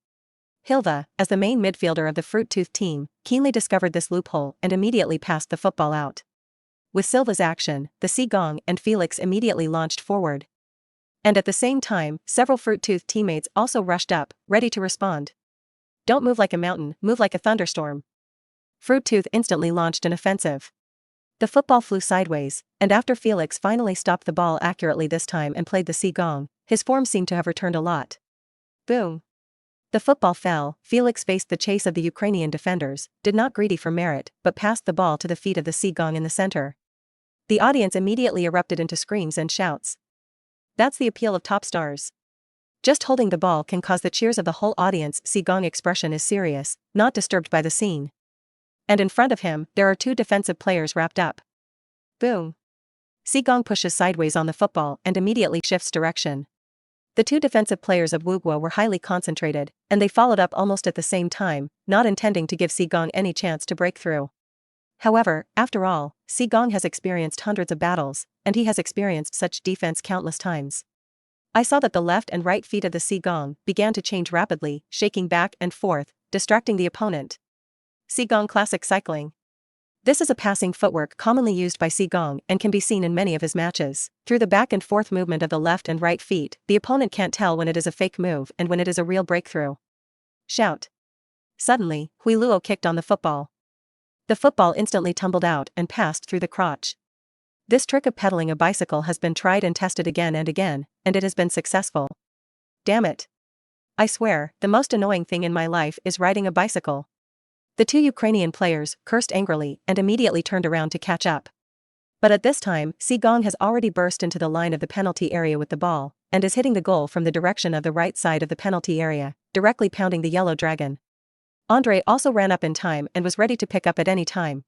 A: Hilva, as the main midfielder of the Fruit-Tooth team, keenly discovered this loophole and immediately passed the football out. With Silva's action, the Sigong and Felix immediately launched forward. And at the same time, several Fruit-Tooth teammates also rushed up, ready to respond. Don't move like a mountain, move like a thunderstorm. Fruit-Tooth instantly launched an offensive. The football flew sideways, and after Felix finally stopped the ball accurately this time and played the Sigong, his form seemed to have returned a lot. Boom. The football fell. Felix faced the chase of the Ukrainian defenders, did not greedy for merit, but passed the ball to the feet of the Sigong in the center. The audience immediately erupted into screams and shouts. That's the appeal of top stars. Just holding the ball can cause the cheers of the whole audience. Sigong expression is serious, not disturbed by the scene. And in front of him, there are 2 defensive players wrapped up. Boom. Sigong pushes sideways on the football and immediately shifts direction. The 2 defensive players of Wugwa were highly concentrated, and they followed up almost at the same time, not intending to give Sigong any chance to break through. However, after all, Sigong has experienced hundreds of battles, and he has experienced such defense countless times. I saw that the left and right feet of the Sigong began to change rapidly, shaking back and forth, distracting the opponent. Sigong classic cycling. This is a passing footwork commonly used by Sigong and can be seen in many of his matches. Through the back and forth movement of the left and right feet, the opponent can't tell when it is a fake move and when it is a real breakthrough. Shout. Suddenly, Huiluo kicked on the football. The football instantly tumbled out and passed through the crotch. This trick of pedaling a bicycle has been tried and tested again and again, and it has been successful. Damn it. I swear, the most annoying thing in my life is riding a bicycle. The 2 Ukrainian players cursed angrily and immediately turned around to catch up. But at this time, Sigong has already burst into the line of the penalty area with the ball, and is hitting the goal from the direction of the right side of the penalty area, directly pounding the yellow dragon. Andre also ran up in time and was ready to pick up at any time.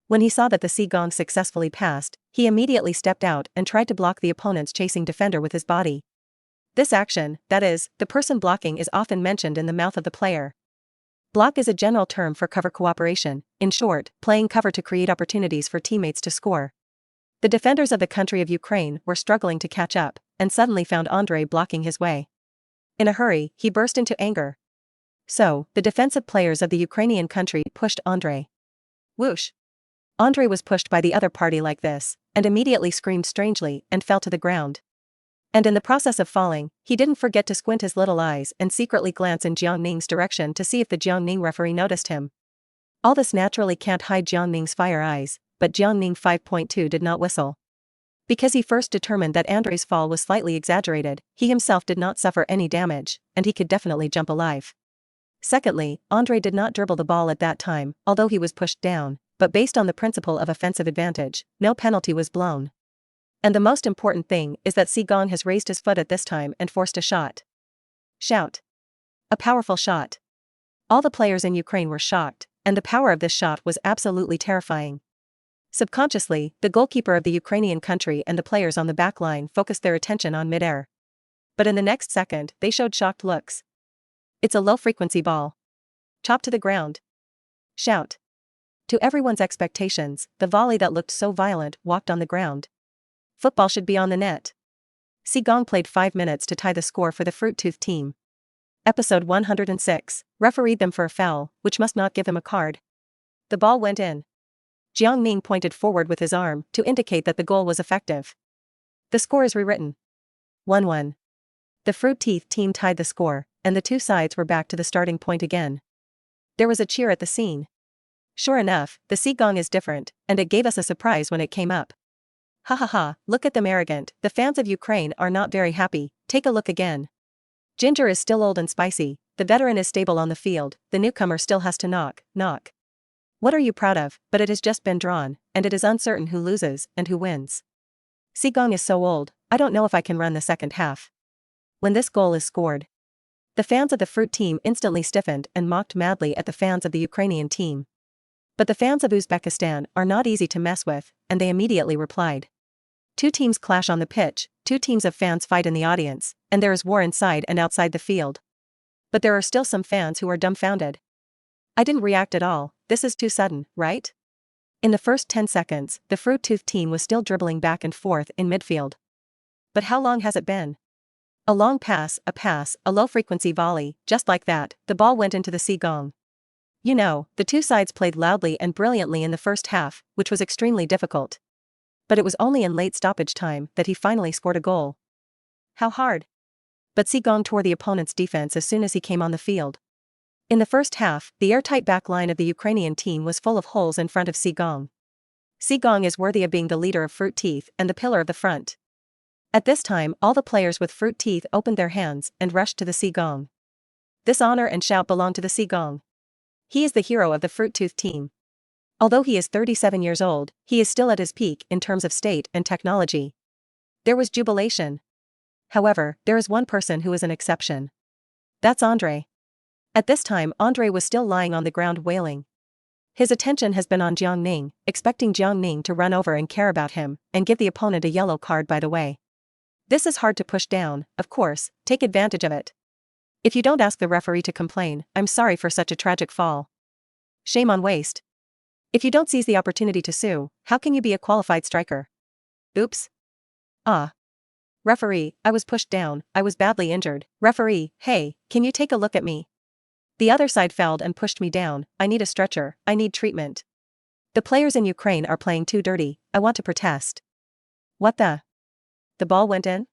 A: When he saw that the Sigong successfully passed, he immediately stepped out and tried to block the opponent's chasing defender with his body. This action, that is, the person blocking, is often mentioned in the mouth of the player. Block is a general term for cover cooperation, in short, playing cover to create opportunities for teammates to score. The defenders of the country of Ukraine were struggling to catch up, and suddenly found Andrei blocking his way. In a hurry, he burst into anger. So, the defensive players of the Ukrainian country pushed Andrei. Whoosh! Andrei was pushed by the other party like this, and immediately screamed strangely and fell to the ground. And in the process of falling, he didn't forget to squint his little eyes and secretly glance in Jiang Ning's direction to see if the Jiang Ning referee noticed him. All this naturally can't hide Jiang Ning's fire eyes, but Jiang Ning 5.2 did not whistle. Because he first determined that Andrei's fall was slightly exaggerated, he himself did not suffer any damage, and he could definitely jump alive. Secondly, Andrei did not dribble the ball at that time, although he was pushed down, but based on the principle of offensive advantage, no penalty was blown. And the most important thing is that Sigong has raised his foot at this time and forced a shot. Shout! A powerful shot. All the players in Ukraine were shocked, and the power of this shot was absolutely terrifying. Subconsciously, the goalkeeper of the Ukrainian country and the players on the back line focused their attention on mid-air. But in the next second, they showed shocked looks. It's a low-frequency ball. Chopped to the ground. Shout! To everyone's expectations, the volley that looked so violent walked on the ground. Football should be on the net. Sigong played 5 minutes to tie the score for the Fruit Tooth team. Episode 106, refereed them for a foul, which must not give him a card. The ball went in. Jiang Ning pointed forward with his arm to indicate that the goal was effective. The score is rewritten. 1-1. The Fruit Teeth team tied the score, and the two sides were back to the starting point again. There was a cheer at the scene. Sure enough, the Sigong is different, and it gave us a surprise when it came up. Ha ha ha, look at them arrogant, the fans of Ukraine are not very happy, take a look again. Ginger is still old and spicy, the veteran is stable on the field, the newcomer still has to knock. What are you proud of? But it has just been drawn, and it is uncertain who loses and who wins. Sigong is so old, I don't know if I can run the second half. When this goal is scored, the fans of the Fruit team instantly stiffened and mocked madly at the fans of the Ukrainian team. But the fans of Uzbekistan are not easy to mess with, and they immediately replied. Two teams clash on the pitch, two teams of fans fight in the audience, and there is war inside and outside the field. But there are still some fans who are dumbfounded. I didn't react at all, this is too sudden, right? In the first 10 seconds, the Fruit Tooth team was still dribbling back and forth in midfield. But how long has it been? A long pass, a low-frequency volley, just like that, the ball went into the Sigong. You know, the two sides played loudly and brilliantly in the first half, which was extremely difficult. But it was only in late stoppage time that he finally scored a goal. How hard? But Sigong tore the opponent's defense as soon as he came on the field. In the first half, the airtight back line of the Ukrainian team was full of holes in front of Sigong. Sigong is worthy of being the leader of Fruit Teeth and the pillar of the front. At this time, all the players with Fruit Teeth opened their hands and rushed to the Sigong. This honor and shout belong to the Sigong. He is the hero of the Fruit Tooth team. Although he is 37 years old, he is still at his peak in terms of state and technology. There was jubilation. However, there is one person who is an exception. That's Andrei. At this time, Andrei was still lying on the ground wailing. His attention has been on Jiang Ning, expecting Jiang Ning to run over and care about him, and give the opponent a yellow card by the way. This is hard to push down, of course, take advantage of it. If you don't ask the referee to complain, I'm sorry for such a tragic fall. Shame on waste. If you don't seize the opportunity to sue, how can you be a qualified striker? Oops. Ah. Referee, I was pushed down, I was badly injured. Referee, hey, can you take a look at me? The other side fouled and pushed me down, I need a stretcher, I need treatment. The players in Ukraine are playing too dirty, I want to protest. What the? The ball went in?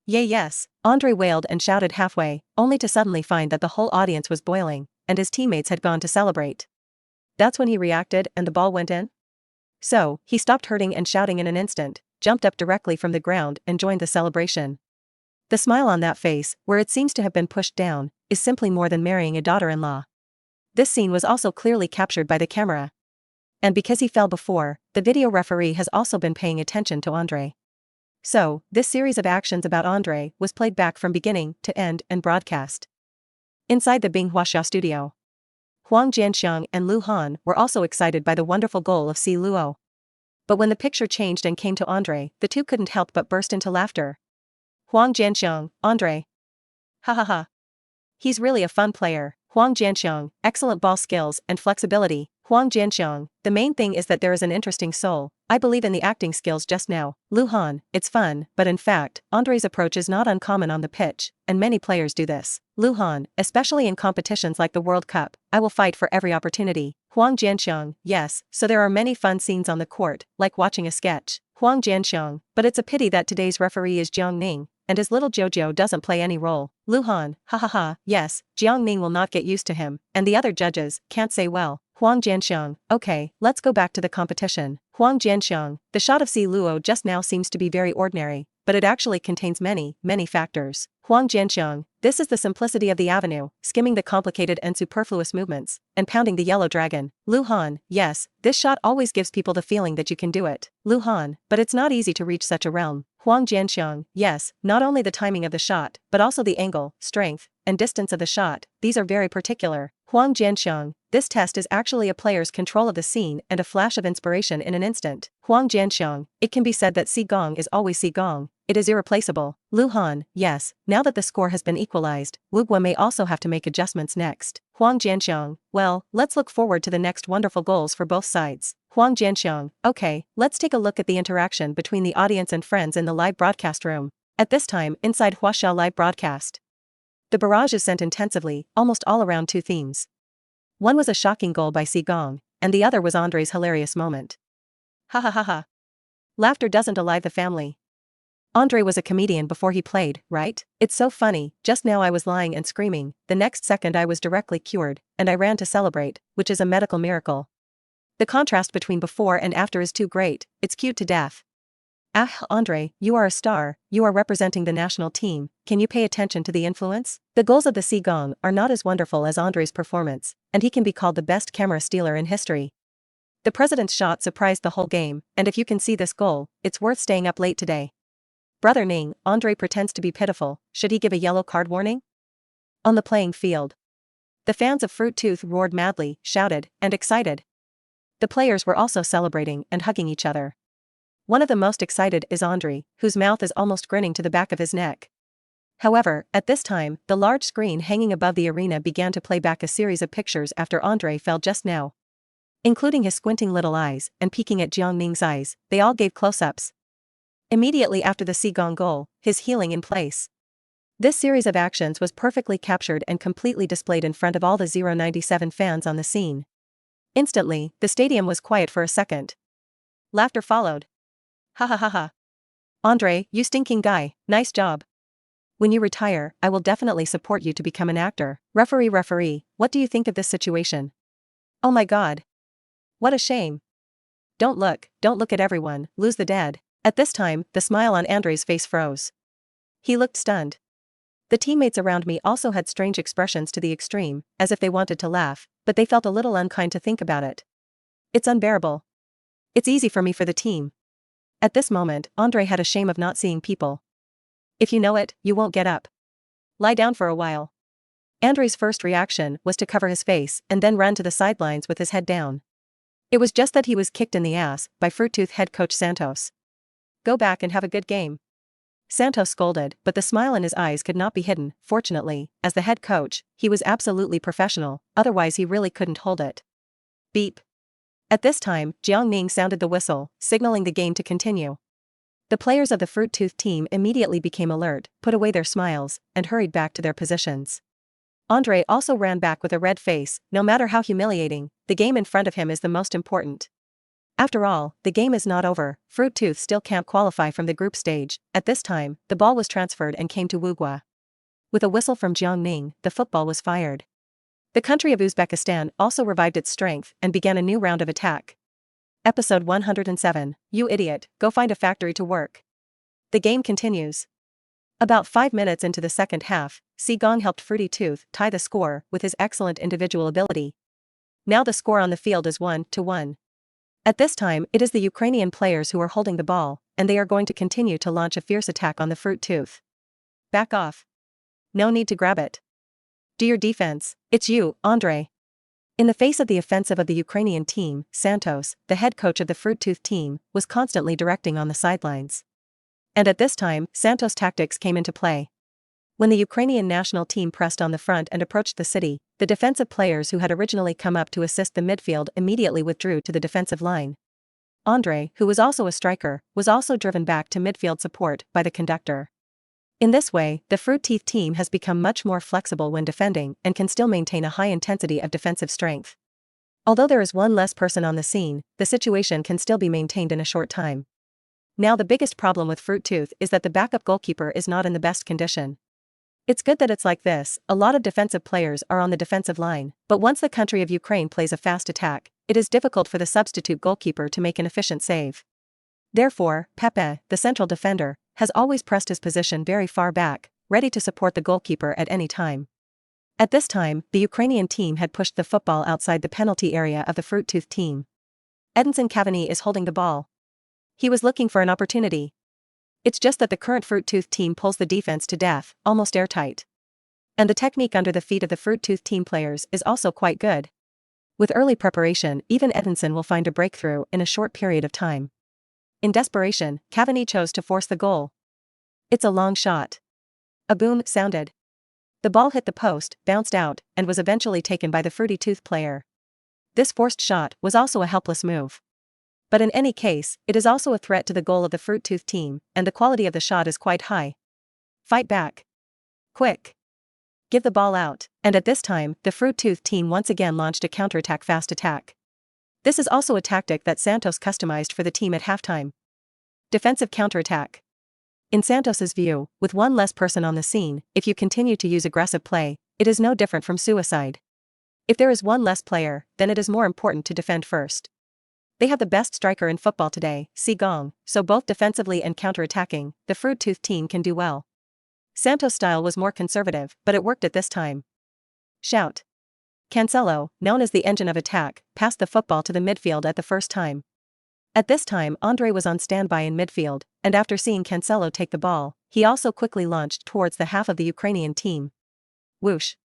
A: Yes, Andrei wailed and shouted halfway, only to suddenly find that the whole audience was boiling, and his teammates had gone to celebrate. That's when he reacted and the ball went in? So, he stopped hurting and shouting in an instant, jumped up directly from the ground and joined the celebration. The smile on that face, where it seems to have been pushed down, is simply more than marrying a daughter-in-law. This scene was also clearly captured by the camera. And because he fell before, the video referee has also been paying attention to Andrei. So, this series of actions about Andrei was played back from beginning to end and broadcast. Inside the Binghuaxia studio, Huang Jianxiang and Lu Han were also excited by the wonderful goal of Si Luo. But when the picture changed and came to Andrei, the two couldn't help but burst into laughter. Huang Jianxiong, Andre. Ha ha ha. He's really a fun player. Huang Jianxiong, excellent ball skills and flexibility. Huang Jianxiong, the main thing is that there is an interesting soul. I believe in the acting skills just now. Lu Han, it's fun, but in fact, Andre's approach is not uncommon on the pitch, and many players do this. Lu Han, especially in competitions like the World Cup, I will fight for every opportunity. Huang Jianxiong, yes, so there are many fun scenes on the court, like watching a sketch. Huang Jianxiong, but it's a pity that today's referee is Jiang Ning, and his little Jojo doesn't play any role. Lu Han, ha ha ha, yes, Jiang Ning will not get used to him, and the other judges can't say well. Huang Jianxiong, okay, let's go back to the competition. Huang Jianxiong, the shot of Si Luo just now seems to be very ordinary, but it actually contains many, many factors. Huang Jianxiong, this is the simplicity of the avenue, skimming the complicated and superfluous movements, and pounding the yellow dragon. Lu Han, yes, this shot always gives people the feeling that you can do it. Lu Han, but it's not easy to reach such a realm. Huang Jianxiong, yes, not only the timing of the shot, but also the angle, strength, and distance of the shot, these are very particular. Huang Jianxiong, this test is actually a player's control of the scene and a flash of inspiration in an instant. Huang Jianxiong, it can be said that Si Gong is always Si Gong, it is irreplaceable. Lu Han, yes, now that the score has been equalized, Wu Guo may also have to make adjustments next. Huang Jianxiong, well, let's look forward to the next wonderful goals for both sides. Huang Jianxiong, okay, let's take a look at the interaction between the audience and friends in the live broadcast room. At this time, inside Huaxiao live broadcast, the barrage is sent intensively, almost all around two themes. One was a shocking goal by Si Gong, and the other was Andre's hilarious moment. Ha ha ha ha. Laughter doesn't alive the family. Andre was a comedian before he played, right? It's so funny, just now I was lying and screaming, the next second I was directly cured, and I ran to celebrate, which is a medical miracle. The contrast between before and after is too great, it's cute to death. Ah, Andre, you are a star, you are representing the national team, can you pay attention to the influence? The goals of the Si Gong are not as wonderful as Andre's performance, and he can be called the best camera stealer in history. The president's shot surprised the whole game, and if you can see this goal, it's worth staying up late today. Brother Ning, Andre pretends to be pitiful, should he give a yellow card warning? On the playing field, the fans of Fruit Tooth roared madly, shouted, and excited. The players were also celebrating and hugging each other. One of the most excited is Andre, whose mouth is almost grinning to the back of his neck. However, at this time, the large screen hanging above the arena began to play back a series of pictures after Andre fell just now. Including his squinting little eyes and peeking at Jiang Ning's eyes, they all gave close-ups. Immediately after the Si Gong goal, his healing in place. This series of actions was perfectly captured and completely displayed in front of all the 097 fans on the scene. Instantly, the stadium was quiet for a second. Laughter followed. Ha ha ha ha. Andre, you stinking guy, nice job. When you retire, I will definitely support you to become an actor. Referee, what do you think of this situation? Oh my god. What a shame. Don't look at everyone, lose the dead. At this time, the smile on Andre's face froze. He looked stunned. The teammates around me also had strange expressions to the extreme, as if they wanted to laugh, but they felt a little unkind to think about it. It's unbearable. It's easy for me for the team. At this moment, Andre had a shame of not seeing people. If you know it, you won't get up. Lie down for a while. Andre's first reaction was to cover his face and then run to the sidelines with his head down. It was just that he was kicked in the ass by Fruit Tooth head coach Santos. Go back and have a good game. Santos scolded, but the smile in his eyes could not be hidden. Fortunately, as the head coach, he was absolutely professional, otherwise he really couldn't hold it. Beep. At this time, Jiang Ning sounded the whistle, signaling the game to continue. The players of the Fruit Tooth team immediately became alert, put away their smiles, and hurried back to their positions. Andre also ran back with a red face. No matter how humiliating, the game in front of him is the most important. After all, the game is not over, Fruit Tooth still can't qualify from the group stage. At this time, the ball was transferred and came to Wu Guo. With a whistle from Jiang Ning, the football was fired. The country of Uzbekistan also revived its strength and began a new round of attack. Episode 107, You Idiot, Go Find a Factory to Work. The game continues. About 5 minutes into the second half, Si Gong helped Fruity Tooth tie the score with his excellent individual ability. Now the score on the field is 1-1. At this time, it is the Ukrainian players who are holding the ball, and they are going to continue to launch a fierce attack on the Fruit Tooth. Back off. No need to grab it. Do your defense, it's you, Andre. In the face of the offensive of the Ukrainian team, Santos, the head coach of the Fruit Tooth team, was constantly directing on the sidelines. And at this time, Santos' tactics came into play. When the Ukrainian national team pressed on the front and approached the city, the defensive players who had originally come up to assist the midfield immediately withdrew to the defensive line. Andrei, who was also a striker, was also driven back to midfield support by the conductor. In this way, the Fruit Teeth team has become much more flexible when defending and can still maintain a high intensity of defensive strength. Although there is one less person on the scene, the situation can still be maintained in a short time. Now the biggest problem with Fruit Tooth is that the backup goalkeeper is not in the best condition. It's good that it's like this, a lot of defensive players are on the defensive line, but once the country of Ukraine plays a fast attack, it is difficult for the substitute goalkeeper to make an efficient save. Therefore, Pepe, the central defender, has always pressed his position very far back, ready to support the goalkeeper at any time. At this time, the Ukrainian team had pushed the football outside the penalty area of the Fruit Tooth team. Edinson Cavani is holding the ball. He was looking for an opportunity. It's just that the current Fruit Tooth team pulls the defense to death, almost airtight. And the technique under the feet of the Fruit Tooth team players is also quite good. With early preparation, even Edinson will find a breakthrough in a short period of time. In desperation, Cavani chose to force the goal. It's a long shot. A boom sounded. The ball hit the post, bounced out, and was eventually taken by the Fruity Tooth player. This forced shot was also a helpless move. But in any case, it is also a threat to the goal of the Fruit Tooth team, and the quality of the shot is quite high. Fight back. Quick. Give the ball out, and at this time, the Fruit Tooth team once again launched a counterattack fast attack. This is also a tactic that Santos customized for the team at halftime. Defensive counterattack. In Santos's view, with one less person on the scene, if you continue to use aggressive play, it is no different from suicide. If there is one less player, then it is more important to defend first. They have the best striker in football today, Jiang, so both defensively and counter-attacking, the Fruit Tooth team can do well. Santos' style was more conservative, but it worked at this time. Shout. Cancelo, known as the engine of attack, passed the football to the midfield at the first time. At this time Andrei was on standby in midfield, and after seeing Cancelo take the ball, he also quickly launched towards the half of the Ukrainian team. Whoosh.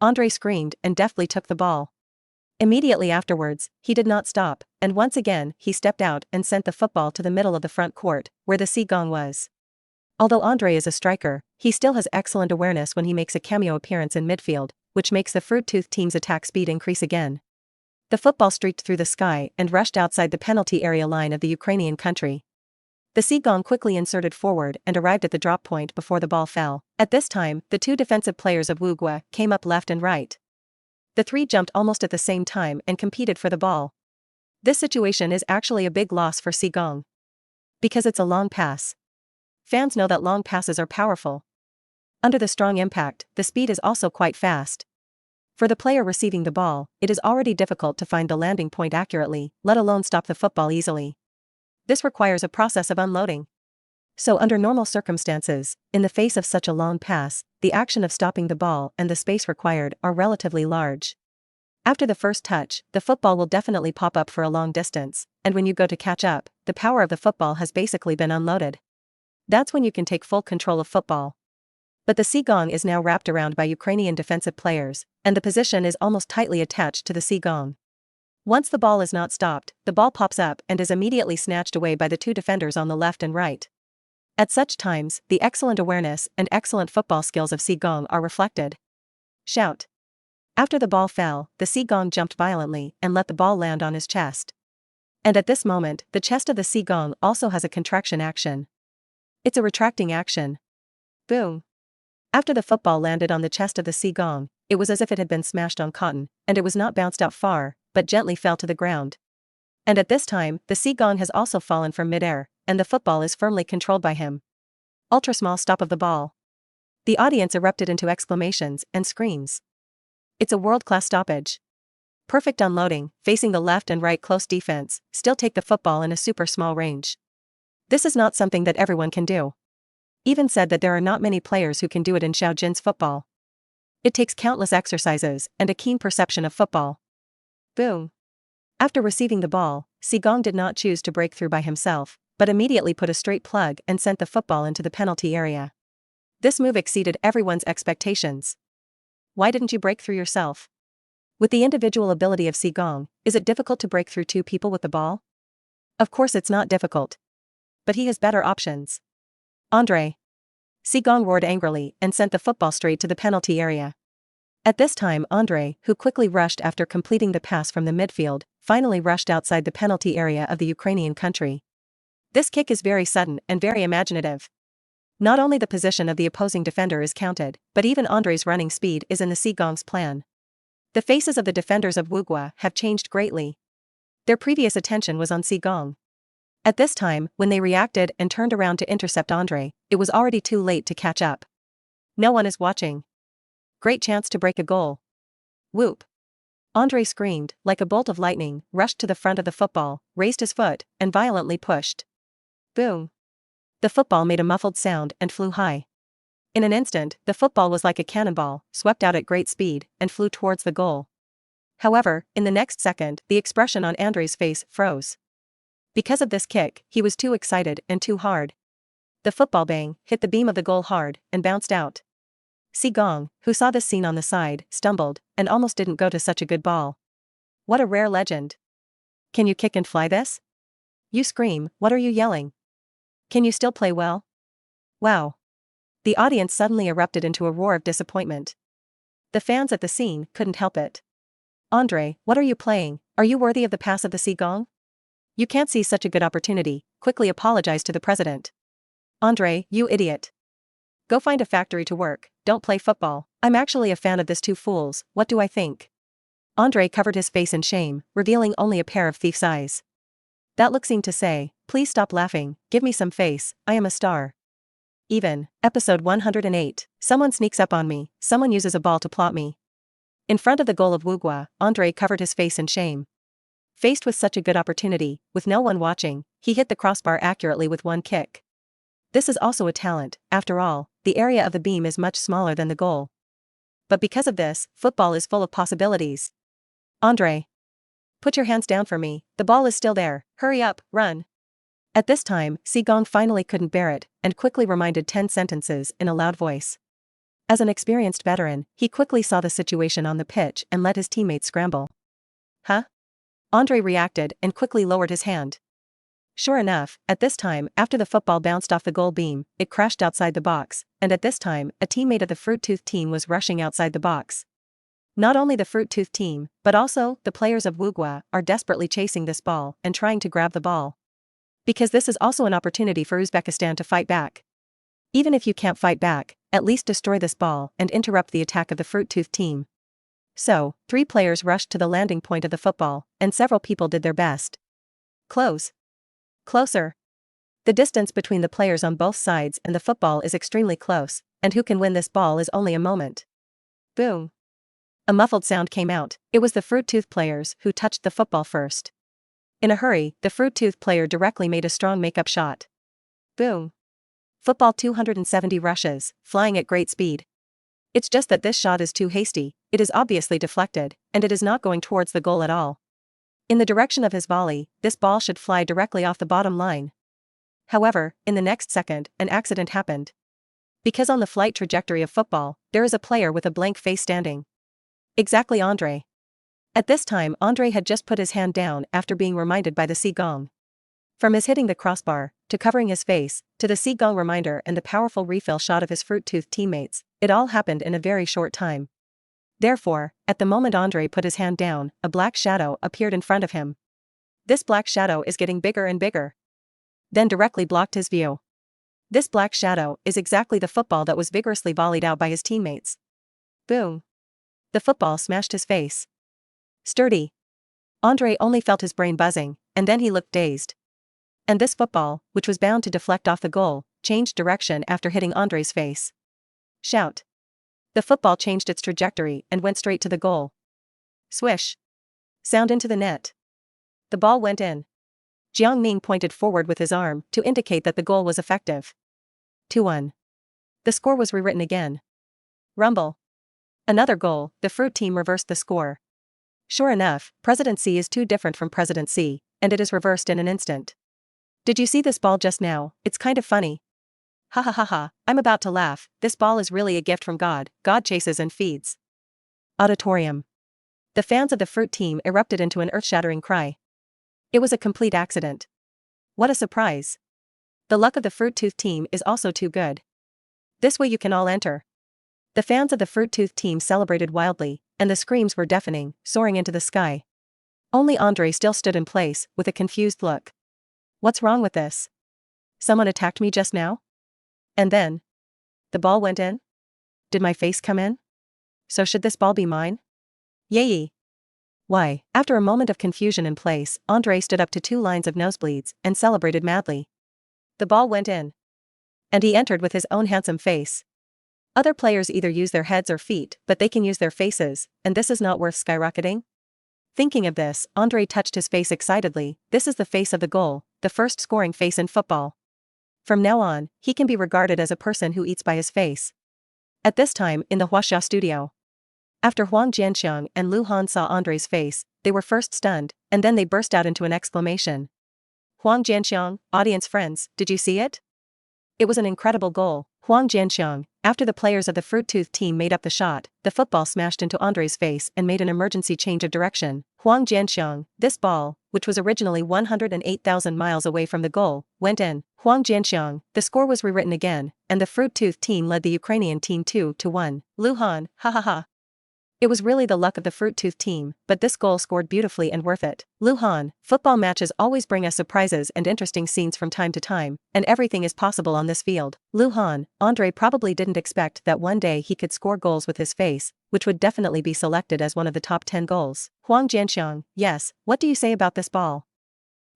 A: Andrei screamed and deftly took the ball. Immediately afterwards, he did not stop, and once again he stepped out and sent the football to the middle of the front court, where the Jiang was. Although Andrei is a striker, he still has excellent awareness when he makes a cameo appearance in midfield, which makes the Fruit Tooth team's attack speed increase again. The football streaked through the sky and rushed outside the penalty area line of the Ukrainian country. The Jiang quickly inserted forward and arrived at the drop point before the ball fell. At this time, the two defensive players of Uruguay came up left and right. The three jumped almost at the same time and competed for the ball. This situation is actually a big loss for Jiang. Because it's a long pass. Fans know that long passes are powerful. Under the strong impact, the speed is also quite fast. For the player receiving the ball, it is already difficult to find the landing point accurately, let alone stop the football easily. This requires a process of unloading. So under normal circumstances, in the face of such a long pass, the action of stopping the ball and the space required are relatively large. After the first touch, the football will definitely pop up for a long distance, and when you go to catch up, the power of the football has basically been unloaded. That's when you can take full control of football. But the Jiang is now wrapped around by Ukrainian defensive players, and the position is almost tightly attached to the Jiang. Once the ball is not stopped, the ball pops up and is immediately snatched away by the two defenders on the left and right. At such times, the excellent awareness and excellent football skills of Jiang are reflected. Shout. After the ball fell, the Jiang jumped violently and let the ball land on his chest. And at this moment, the chest of the Jiang also has a contraction action. It's a retracting action. Boom. After the football landed on the chest of the Jiang, it was as if it had been smashed on cotton, and it was not bounced out far, but gently fell to the ground. And at this time, the Jiang has also fallen from midair, and the football is firmly controlled by him. Ultra small stop of the ball. The audience erupted into exclamations and screams. It's a world-class stoppage. Perfect unloading, facing the left and right close defense, still take the football in a super small range. This is not something that everyone can do. Even said that there are not many players who can do it in Shaojin's football. It takes countless exercises and a keen perception of football. Boom. After receiving the ball, Jiang did not choose to break through by himself, but immediately put a straight plug and sent the football into the penalty area. This move exceeded everyone's expectations. Why didn't you break through yourself? With the individual ability of Jiang, is it difficult to break through two people with the ball? Of course it's not difficult. But he has better options. Andre. Sigong roared angrily and sent the football straight to the penalty area. At this time Andre, who quickly rushed after completing the pass from the midfield, finally rushed outside the penalty area of the Ukrainian country. This kick is very sudden and very imaginative. Not only the position of the opposing defender is counted, but even Andre's running speed is in the Sigong's plan. The faces of the defenders of Wugwa have changed greatly. Their previous attention was on Sigong. At this time, when they reacted and turned around to intercept Andre, it was already too late to catch up. No one is watching. Great chance to break a goal. Whoop. Andre screamed, like a bolt of lightning, rushed to the front of the football, raised his foot, and violently pushed. Boom. The football made a muffled sound and flew high. In an instant, the football was like a cannonball, swept out at great speed, and flew towards the goal. However, in the next second, the expression on Andre's face froze. Because of this kick, he was too excited and too hard. The football bang hit the beam of the goal hard and bounced out. Sigong, who saw this scene on the side, stumbled and almost didn't go to such a good ball. What a rare legend. Can you kick and fly this? You scream, what are you yelling? Can you still play well? Wow. The audience suddenly erupted into a roar of disappointment. The fans at the scene couldn't help it. Andre, what are you playing? Are you worthy of the pass of the Sigong? You can't see such a good opportunity. Quickly apologize to the president. Andre, you idiot. Go find a factory to work, don't play football. I'm actually a fan of this two fools, what do I think? Andre covered his face in shame, revealing only a pair of thief's eyes. That look seemed to say, please stop laughing, give me some face, I am a star. Even, episode 108, someone sneaks up on me, someone uses a ball to plot me. In front of the goal of Wugwa, Andre covered his face in shame. Faced with such a good opportunity, with no one watching, he hit the crossbar accurately with one kick. This is also a talent, after all, the area of the beam is much smaller than the goal. But because of this, football is full of possibilities. Andre. Put your hands down for me, the ball is still there, hurry up, run. At this time, Sigong finally couldn't bear it, and quickly reminded 10 sentences in a loud voice. As an experienced veteran, he quickly saw the situation on the pitch and let his teammates scramble. Huh? Andre reacted and quickly lowered his hand. Sure enough, at this time, after the football bounced off the goal beam, it crashed outside the box, and at this time, a teammate of the Fruit Tooth team was rushing outside the box. Not only the Fruit Tooth team, but also, the players of Wugwa, are desperately chasing this ball and trying to grab the ball. Because this is also an opportunity for Uzbekistan to fight back. Even if you can't fight back, at least destroy this ball and interrupt the attack of the Fruit Tooth team. So, 3 players rushed to the landing point of the football, and several people did their best. Close. Closer. The distance between the players on both sides and the football is extremely close, and who can win this ball is only a moment. Boom. A muffled sound came out, it was the Fruit Tooth players who touched the football first. In a hurry, the Fruit Tooth player directly made a strong make-up shot. Boom. Football 270 rushes, flying at great speed. It's just that this shot is too hasty, it is obviously deflected, and it is not going towards the goal at all. In the direction of his volley, this ball should fly directly off the bottom line. However, in the next second, an accident happened. Because on the flight trajectory of football, there is a player with a blank face standing. Exactly Andre. At this time Andre had just put his hand down after being reminded by the Sigong. From his hitting the crossbar, to covering his face, to the Sigong reminder and the powerful refill shot of his Fruit Tooth teammates, it all happened in a very short time. Therefore, at the moment Andre put his hand down, a black shadow appeared in front of him. This black shadow is getting bigger and bigger. Then directly blocked his view. This black shadow is exactly the football that was vigorously volleyed out by his teammates. Boom. The football smashed his face. Sturdy. Andre only felt his brain buzzing, and then he looked dazed. And this football, which was bound to deflect off the goal, changed direction after hitting Andre's face. Shout. The football changed its trajectory and went straight to the goal. Swish. Sound into the net. The ball went in. Jiang Ning pointed forward with his arm to indicate that the goal was effective. 2-1. The score was rewritten again. Rumble. Another goal, the Fruit team reversed the score. Sure enough, President C is too different from President C, and it is reversed in an instant. Did you see this ball just now? It's kind of funny. Ha ha ha ha, I'm about to laugh, this ball is really a gift from God, God chases and feeds. Auditorium. The fans of the Fruit team erupted into an earth-shattering cry. It was a complete accident. What a surprise. The luck of the Fruit Tooth team is also too good. This way you can all enter. The fans of the Fruit Tooth team celebrated wildly, and the screams were deafening, soaring into the sky. Only Andre still stood in place, with a confused look. What's wrong with this? Someone attacked me just now? And then? The ball went in? Did my face come in? So should this ball be mine? Yay! Why, after a moment of confusion in place, Andre stood up to 2 lines of nosebleeds, and celebrated madly. The ball went in. And he entered with his own handsome face. Other players either use their heads or feet, but they can use their faces, and this is not worth skyrocketing? Thinking of this, Andre touched his face excitedly. This is the face of the goal, the first scoring face in football. From now on, he can be regarded as a person who eats by his face. At this time, in the Huaxia studio. After Huang Jianxiang and Lu Han saw Andre's face, they were first stunned, and then they burst out into an exclamation. Huang Jianxiang, audience friends, did you see it? It was an incredible goal. Huang Jianxiang, after the players of the Fruit Tooth team made up the shot, the football smashed into Andre's face and made an emergency change of direction. Huang Jianxiang, this ball, which was originally 108,000 miles away from the goal, went in. Huang Jianxiang, the score was rewritten again, and the Fruit Tooth team led the Ukrainian team 2-1. Lu Han, ha ha ha. It was really the luck of the Fruit Tooth team, but this goal scored beautifully and worth it. Lu Han, football matches always bring us surprises and interesting scenes from time to time, and everything is possible on this field. Lu Han, Andre probably didn't expect that one day he could score goals with his face, which would definitely be selected as one of the top 10 goals. Huang Jianxiang, yes, what do you say about this ball?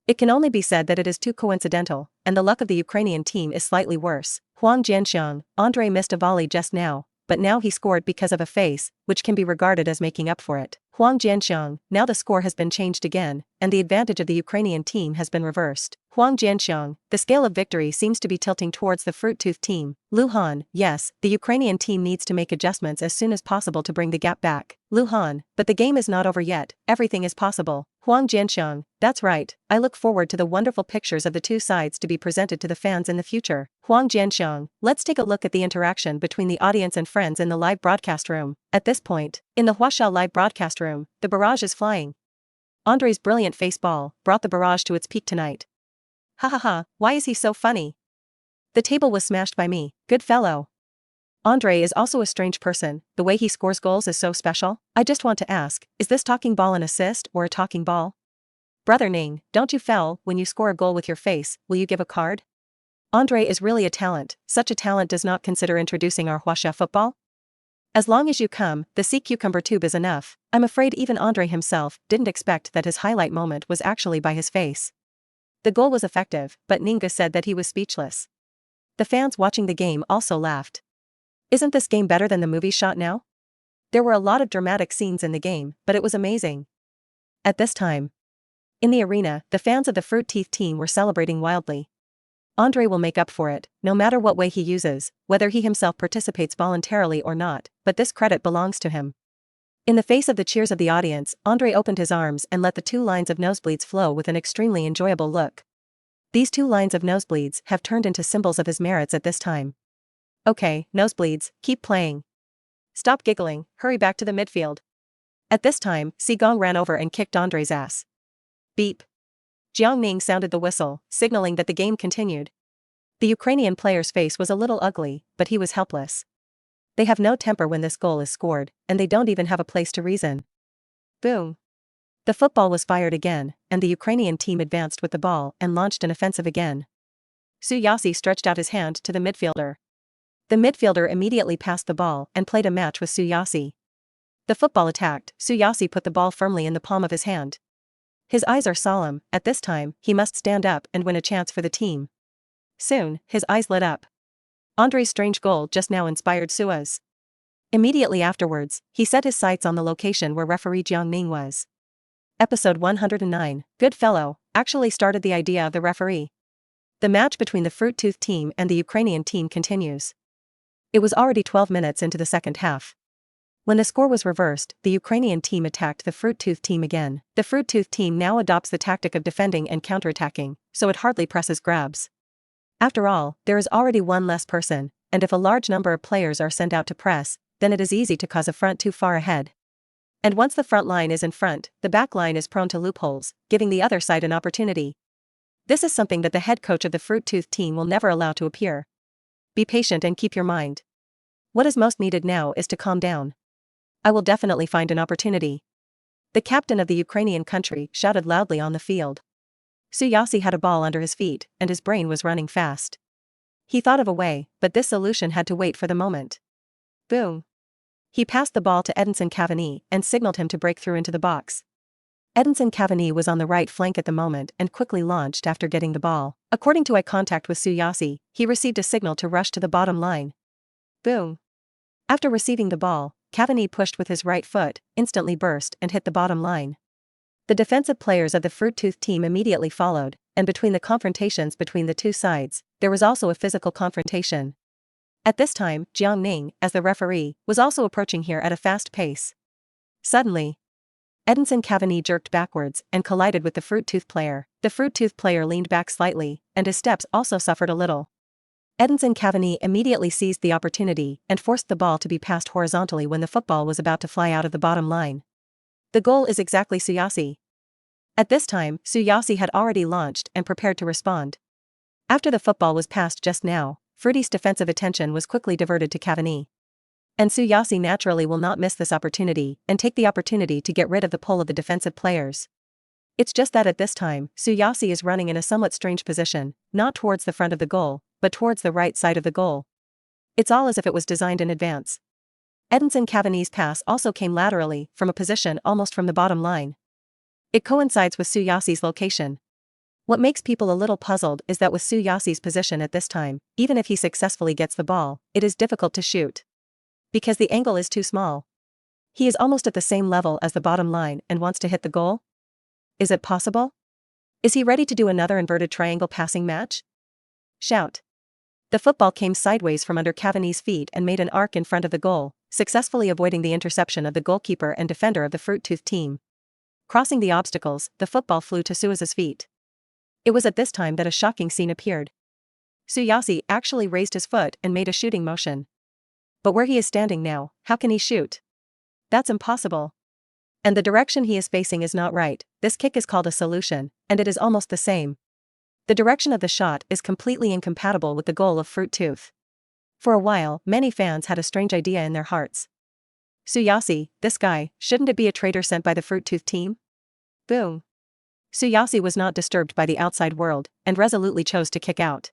A: It can only be said that it is too coincidental, and the luck of the Ukrainian team is slightly worse. Huang Jianxiang, Andre missed a volley just now, but now he scored because of a face, which can be regarded as making up for it. Huang Jianxiang, now the score has been changed again, and the advantage of the Ukrainian team has been reversed. Huang Jianxiang, the scale of victory seems to be tilting towards the Fruit Tooth team. Lu Han, yes, the Ukrainian team needs to make adjustments as soon as possible to bring the gap back. Lu Han, but the game is not over yet, everything is possible. Huang Jianxiang, that's right, I look forward to the wonderful pictures of the two sides to be presented to the fans in the future. Huang Jianxiang, let's take a look at the interaction between the audience and friends in the live broadcast room. At this point, in the Huaxia live broadcast room, the barrage is flying. Andre's brilliant face ball brought the barrage to its peak tonight. Ha ha ha, why is he so funny? The table was smashed by me, good fellow. Andre is also a strange person, the way he scores goals is so special. I just want to ask, is this talking ball an assist or a talking ball? Brother Ning, don't you foul when you score a goal with your face, will you give a card? Andre is really a talent, such a talent does not consider introducing our Huaxia football? As long as you come, the sea cucumber tube is enough. I'm afraid even Andre himself didn't expect that his highlight moment was actually by his face. The goal was effective, but Ninga said that he was speechless. The fans watching the game also laughed. Isn't this game better than the movie shot now? There were a lot of dramatic scenes in the game, but it was amazing. At this time, in the arena, the fans of the Fruit Teeth team were celebrating wildly. Andre will make up for it, no matter what way he uses, whether he himself participates voluntarily or not, but this credit belongs to him. In the face of the cheers of the audience, Andre opened his arms and let the 2 lines of nosebleeds flow with an extremely enjoyable look. These 2 lines of nosebleeds have turned into symbols of his merits at this time. Okay, nosebleeds, keep playing. Stop giggling, hurry back to the midfield. At this time, Sigong ran over and kicked Andre's ass. Beep. Jiang Ning sounded the whistle, signaling that the game continued. The Ukrainian player's face was a little ugly, but he was helpless. They have no temper when this goal is scored, and they don't even have a place to reason. Boom. The football was fired again, and the Ukrainian team advanced with the ball and launched an offensive again. Suyasi stretched out his hand to the midfielder. The midfielder immediately passed the ball and played a match with Suyasi. The football attacked, Suyasi put the ball firmly in the palm of his hand. His eyes are solemn, at this time, he must stand up and win a chance for the team. Soon, his eyes lit up. Andre's strange goal just now inspired Sua's. Immediately afterwards, he set his sights on the location where referee Jiang Ning was. Episode 109, Good Fellow, actually started the idea of the referee. The match between the Fruit Tooth team and the Ukrainian team continues. It was already 12 minutes into the second half. When the score was reversed, the Ukrainian team attacked the Fruit Tooth team again. The Fruit Tooth team now adopts the tactic of defending and counterattacking, so it hardly presses grabs. After all, there is already one less person, and if a large number of players are sent out to press, then it is easy to cause a front too far ahead. And once the front line is in front, the back line is prone to loopholes, giving the other side an opportunity. This is something that the head coach of the Fruit Tooth team will never allow to appear. Be patient and keep your mind. What is most needed now is to calm down. I will definitely find an opportunity. The captain of the Ukrainian country shouted loudly on the field. Suyasi had a ball under his feet, and his brain was running fast. He thought of a way, but this solution had to wait for the moment. Boom. He passed the ball to Edinson Cavani and signaled him to break through into the box. Edinson Cavani was on the right flank at the moment and quickly launched after getting the ball. According to eye contact with Suyasi, he received a signal to rush to the bottom line. Boom. After receiving the ball, Cavani pushed with his right foot, instantly burst and hit the bottom line. The defensive players of the Fruit Tooth team immediately followed, and between the confrontations between the two sides, there was also a physical confrontation. At this time, Jiang Ning, as the referee, was also approaching here at a fast pace. Suddenly, Edinson Cavani jerked backwards and collided with the Fruit Tooth player. The Fruit Tooth player leaned back slightly, and his steps also suffered a little. Edinson Cavani immediately seized the opportunity and forced the ball to be passed horizontally when the football was about to fly out of the bottom line. The goal is exactly Suyasi. At this time, Suyasi had already launched and prepared to respond. After the football was passed just now, Fruity's defensive attention was quickly diverted to Cavani. And Suyasi naturally will not miss this opportunity and take the opportunity to get rid of the pull of the defensive players. It's just that at this time, Suyasi is running in a somewhat strange position, not towards the front of the goal, but towards the right side of the goal. It's all as if it was designed in advance. Edinson Cavani's pass also came laterally, from a position almost from the bottom line. It coincides with Suyasi's location. What makes people a little puzzled is that with Suyasi's position at this time, even if he successfully gets the ball, it is difficult to shoot. Because the angle is too small. He is almost at the same level as the bottom line and wants to hit the goal? Is it possible? Is he ready to do another inverted triangle passing match? Shout. The football came sideways from under Cavani's feet and made an arc in front of the goal, successfully avoiding the interception of the goalkeeper and defender of the Fruit Tooth team. Crossing the obstacles, the football flew to Suyazi's feet. It was at this time that a shocking scene appeared. Suyasi actually raised his foot and made a shooting motion. But where he is standing now, how can he shoot? That's impossible. And the direction he is facing is not right. This kick is called a solution, and it is almost the same. The direction of the shot is completely incompatible with the goal of Fruit Tooth. For a while, many fans had a strange idea in their hearts. Suyasi, this guy, shouldn't it be a traitor sent by the Fruit Tooth team? Boom. Suyasi was not disturbed by the outside world, and resolutely chose to kick out.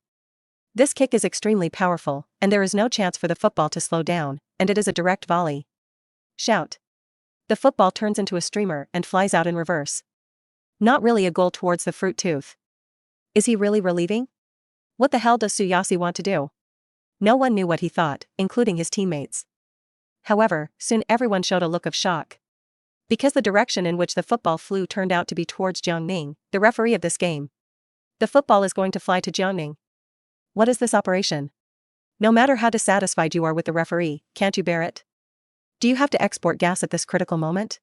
A: This kick is extremely powerful, and there is no chance for the football to slow down, and it is a direct volley. Shout. The football turns into a streamer and flies out in reverse. Not really a goal towards the Fruit Tooth. Is he really relieving? What the hell does Suyasi want to do? No one knew what he thought, including his teammates. However, soon everyone showed a look of shock. Because the direction in which the football flew turned out to be towards Jiang Ning, the referee of this game. The football is going to fly to Jiang Ning. What is this operation? No matter how dissatisfied you are with the referee, can't you bear it? Do you have to export gas at this critical moment?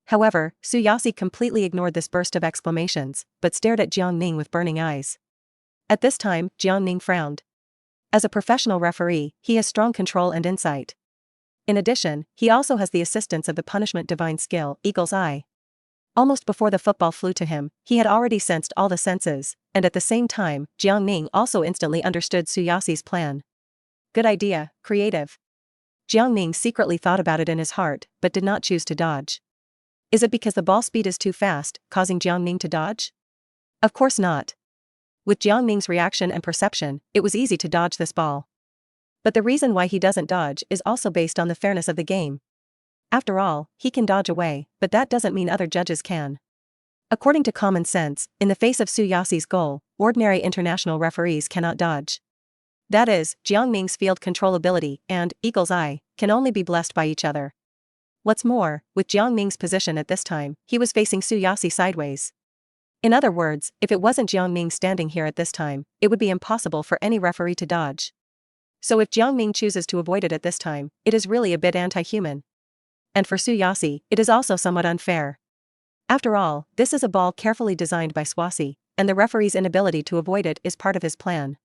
A: However, Suyasi completely ignored this burst of exclamations, but stared at Jiang Ning with burning eyes. At this time, Jiang Ning frowned. As a professional referee, he has strong control and insight. In addition, he also has the assistance of the punishment divine skill, Eagle's Eye. Almost before the football flew to him, he had already sensed all the senses, and at the same time, Jiang Ning also instantly understood Suyasi's plan. Good idea, creative. Jiang Ning secretly thought about it in his heart, but did not choose to dodge. Is it because the ball speed is too fast, causing Jiang Ning to dodge? Of course not. With Jiang Ning's reaction and perception, it was easy to dodge this ball. But the reason why he doesn't dodge is also based on the fairness of the game. After all, he can dodge away, but that doesn't mean other judges can. According to common sense, in the face of Suyasi's goal, ordinary international referees cannot dodge. That is, Jiang Ning's field control ability and Eagle's Eye can only be blessed by each other. What's more, with Jiang Ning's position at this time, he was facing Suyasi sideways. In other words, if it wasn't Jiang Ning standing here at this time, it would be impossible for any referee to dodge. So if Jiang Ning chooses to avoid it at this time, it is really a bit anti-human. And for Suyasi, it is also somewhat unfair. After all, this is a ball carefully designed by Suyasi, and the referee's inability to avoid it is part of his plan.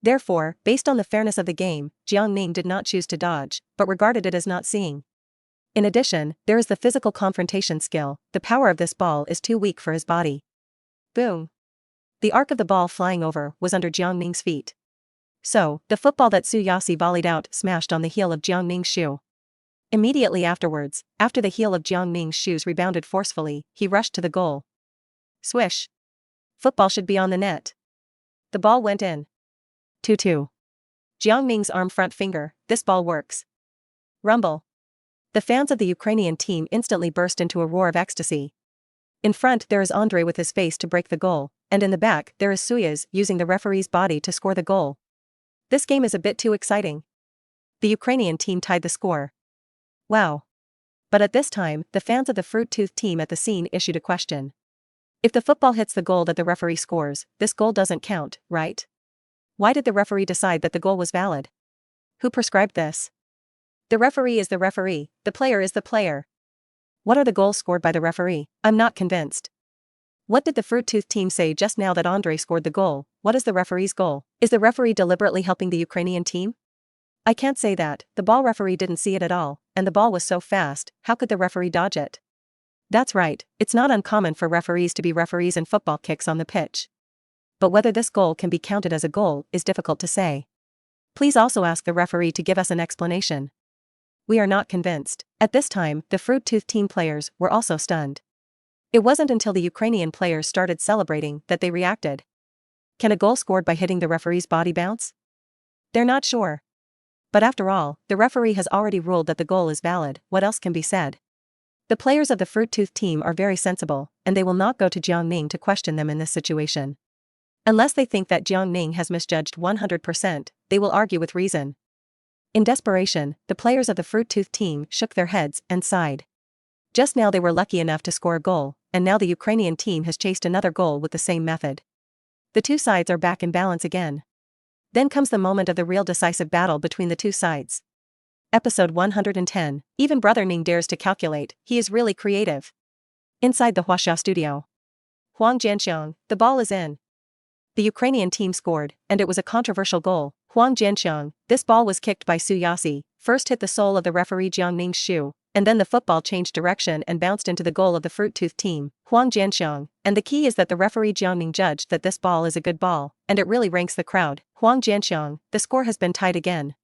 A: Therefore, based on the fairness of the game, Jiang Ning did not choose to dodge, but regarded it as not seeing. In addition, there is the physical confrontation skill. The power of this ball is too weak for his body. Boom. The arc of the ball flying over was under Jiang Ning's feet. So, the football that Su Yasi volleyed out smashed on the heel of Jiang Ning's shoe. Immediately afterwards, after the heel of Jiang Ning's shoes rebounded forcefully, he rushed to the goal. Swish. Football should be on the net. The ball went in. 2-2. Jiang Ning's arm front finger, this ball works. Rumble. The fans of the Ukrainian team instantly burst into a roar of ecstasy. In front there is Andrei with his face to break the goal, and in the back there is Suyas using the referee's body to score the goal. This game is a bit too exciting. The Ukrainian team tied the score. Wow. But at this time, the fans of the Fruit-Tooth team at the scene issued a question. If the football hits the goal that the referee scores, this goal doesn't count, right? Why did the referee decide that the goal was valid? Who prescribed this? The referee is the referee, the player is the player. What are the goals scored by the referee? I'm not convinced. What did the Fruit-Tooth team say just now that Andrei scored the goal? What is the referee's goal? Is the referee deliberately helping the Ukrainian team? I can't say that, the ball referee didn't see it at all, and the ball was so fast, how could the referee dodge it? That's right, it's not uncommon for referees to be referees in football kicks on the pitch. But whether this goal can be counted as a goal is difficult to say. Please also ask the referee to give us an explanation. We are not convinced. At this time, the Fruit-Tooth team players were also stunned. It wasn't until the Ukrainian players started celebrating that they reacted. Can a goal scored by hitting the referee's body bounce? They're not sure. But after all, the referee has already ruled that the goal is valid, what else can be said? The players of the Fruit-Tooth team are very sensible, and they will not go to Jiang Ning to question them in this situation. Unless they think that Jiang Ning has misjudged 100%, they will argue with reason. In desperation, the players of the Fruit-Tooth team shook their heads and sighed. Just now they were lucky enough to score a goal, and now the Ukrainian team has chased another goal with the same method. The two sides are back in balance again. Then comes the moment of the real decisive battle between the two sides. Episode 110. Even Brother Ning dares to calculate, he is really creative. Inside the Huaxia studio. Huang Jianxiang, the ball is in. The Ukrainian team scored, and it was a controversial goal. Huang Jianxiang, this ball was kicked by Su Yasi, first hit the sole of the referee Jiang Ning's shoe, and then the football changed direction and bounced into the goal of the Fruit-Tooth team, Huang Jianxiang, and the key is that the referee Jiang Ning judged that this ball is a good ball, and it really ranks the crowd. Huang Jianxiang, the score has been tied again.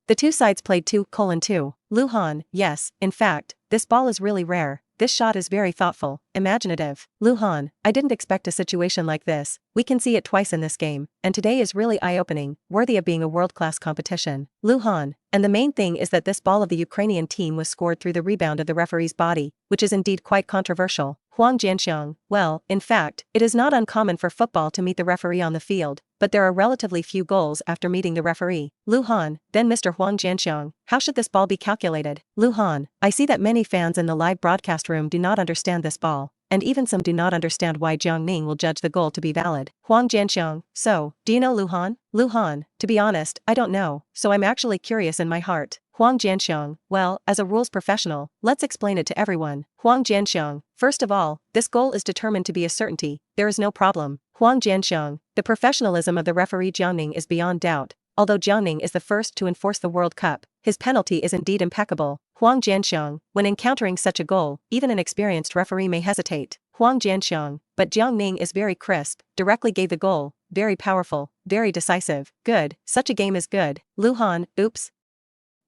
A: The two sides played 2:2. Lu Han, yes, in fact, this ball is really rare. This shot is very thoughtful, imaginative. Lu Han, I didn't expect a situation like this. We can see it twice in this game, and today is really eye-opening, worthy of being a world-class competition. Lu Han, and the main thing is that this ball of the Ukrainian team was scored through the rebound of the referee's body, which is indeed quite controversial. Huang Jianxiang, well, in fact, it is not uncommon for football to meet the referee on the field, but there are relatively few goals after meeting the referee. Lu Han, then Mr. Huang Jianxiang, how should this ball be calculated? Lu Han, I see that many fans in the live broadcast room do not understand this ball, and even some do not understand why Jiang Ning will judge the goal to be valid. Huang Jianxiang, so, do you know Lu Han? Lu Han, to be honest, I don't know, so I'm actually curious in my heart. Huang Jianxiang, well, as a rules professional, let's explain it to everyone. Huang Jianxiang, first of all, this goal is determined to be a certainty, there is no problem. Huang Jianxiang, the professionalism of the referee Jiang Ning is beyond doubt. Although Jiang Ning is the first to enforce the World Cup, his penalty is indeed impeccable. Huang Jianxiang, when encountering such a goal, even an experienced referee may hesitate. Huang Jianxiang, but Jiang Ning is very crisp, directly gave the goal, very powerful, very decisive, good, such a game is good. Lu Han, oops.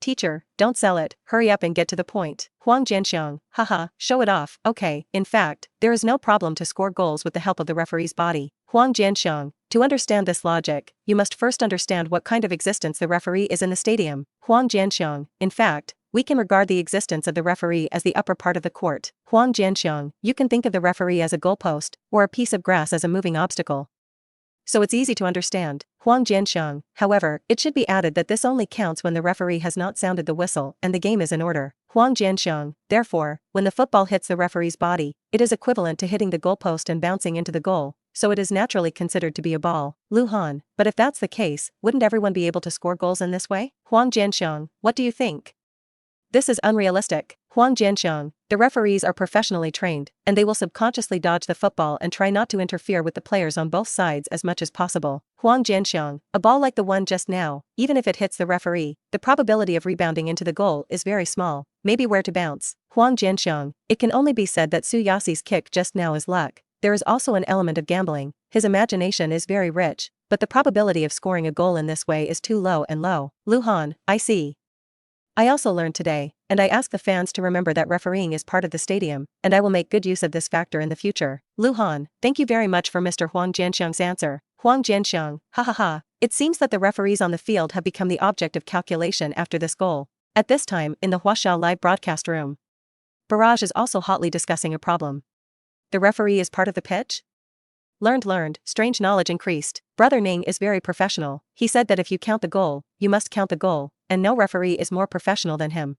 A: Teacher, don't sell it, hurry up and get to the point. Huang Jianxiang, haha, show it off, okay, in fact, there is no problem to score goals with the help of the referee's body. Huang Jianxiang, to understand this logic, you must first understand what kind of existence the referee is in the stadium. Huang Jianxiang, in fact, we can regard the existence of the referee as the upper part of the court. Huang Jianxiang, you can think of the referee as a goalpost, or a piece of grass as a moving obstacle. So it's easy to understand. Huang Jianxiang, however, it should be added that this only counts when the referee has not sounded the whistle and the game is in order. Huang Jianxiang, therefore, when the football hits the referee's body, it is equivalent to hitting the goalpost and bouncing into the goal, so it is naturally considered to be a ball. Lu Han, but if that's the case, wouldn't everyone be able to score goals in this way? Huang Jianxiang, what do you think? This is unrealistic. Huang Jianxiang, the referees are professionally trained, and they will subconsciously dodge the football and try not to interfere with the players on both sides as much as possible. Huang Jianxiang, a ball like the one just now, even if it hits the referee, the probability of rebounding into the goal is very small, maybe where to bounce. Huang Jianxiang, it can only be said that Su Yasi's kick just now is luck, There is also an element of gambling. His imagination is very rich, but the probability of scoring a goal in this way is too low and low. Luhan, I see. I also learned today, and I ask the fans to remember that refereeing is part of the stadium, and I will make good use of this factor in the future. Luhan, thank you very much for Mr. Huang Jianxiang's answer. Huang Jianxiang, ha ha ha. It seems that the referees on the field have become the object of calculation after this goal. At this time, in the Huaxiao live broadcast room, Barrage is also hotly discussing a problem. The referee is part of the pitch? Learned, strange knowledge increased. Brother Ning is very professional. He said that if you count the goal, you must count the goal, and no referee is more professional than him.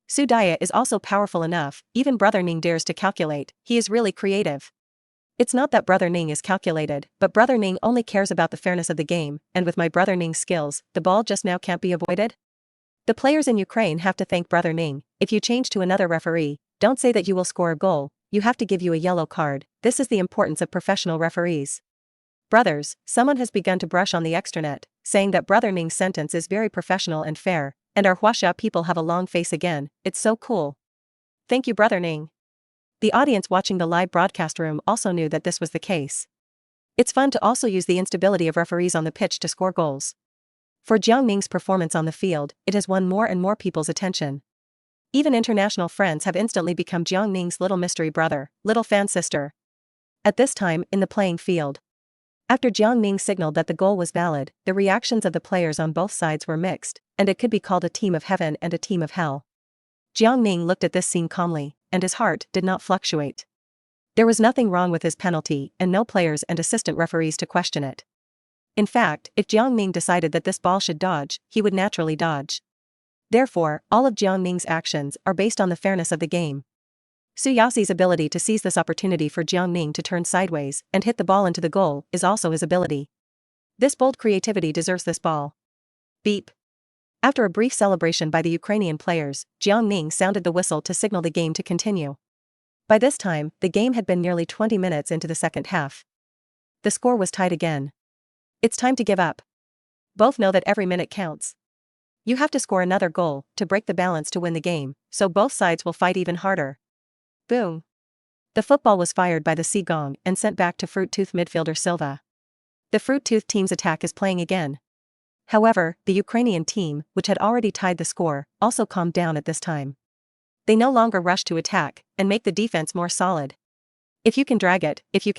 A: Su Daya is also powerful enough, even Brother Ning dares to calculate. He is really creative. It's not that Brother Ning is calculated, but Brother Ning only cares about the fairness of the game, and with my Brother Ning's skills, the ball just now can't be avoided. The players in Ukraine have to thank Brother Ning. If you change to another referee, don't say that you will score a goal, you have to give you a yellow card. This is the importance of professional referees. Brothers, someone has begun to brush on the extranet, saying that Brother Ning's sentence is very professional and fair, and our Huaxia people have a long face again. It's so cool. Thank you, Brother Ning. The audience watching the live broadcast room also knew that this was the case. It's fun to also use the instability of referees on the pitch to score goals. For Jiang Ning's performance on the field, it has won more and more people's attention. Even international friends have instantly become Jiang Ning's little mystery brother, little fan sister. At this time, in the playing field, after Jiang Ning signaled that the goal was valid, the reactions of the players on both sides were mixed, and it could be called a team of heaven and a team of hell. Jiang Ning looked at this scene calmly, and his heart did not fluctuate. There was nothing wrong with his penalty, and no players and assistant referees to question it. In fact, if Jiang Ning decided that this ball should dodge, he would naturally dodge. Therefore, all of Jiang Ning's actions are based on the fairness of the game. Su Yaxi's ability to seize this opportunity for Jiang Ning to turn sideways and hit the ball into the goal is also his ability. This bold creativity deserves this ball. Beep. After a brief celebration by the Ukrainian players, Jiang Ning sounded the whistle to signal the game to continue. By this time, the game had been nearly 20 minutes into the second half. The score was tied again. It's time to give up. Both know that every minute counts. You have to score another goal to break the balance to win the game, so both sides will fight even harder. Boom. The football was fired by the Sigong and sent back to Fruit Tooth midfielder Silva. The Fruit Tooth team's attack is playing again. However, the Ukrainian team, which had already tied the score, also calmed down at this time. They no longer rush to attack and make the defense more solid. If you can drag it, if you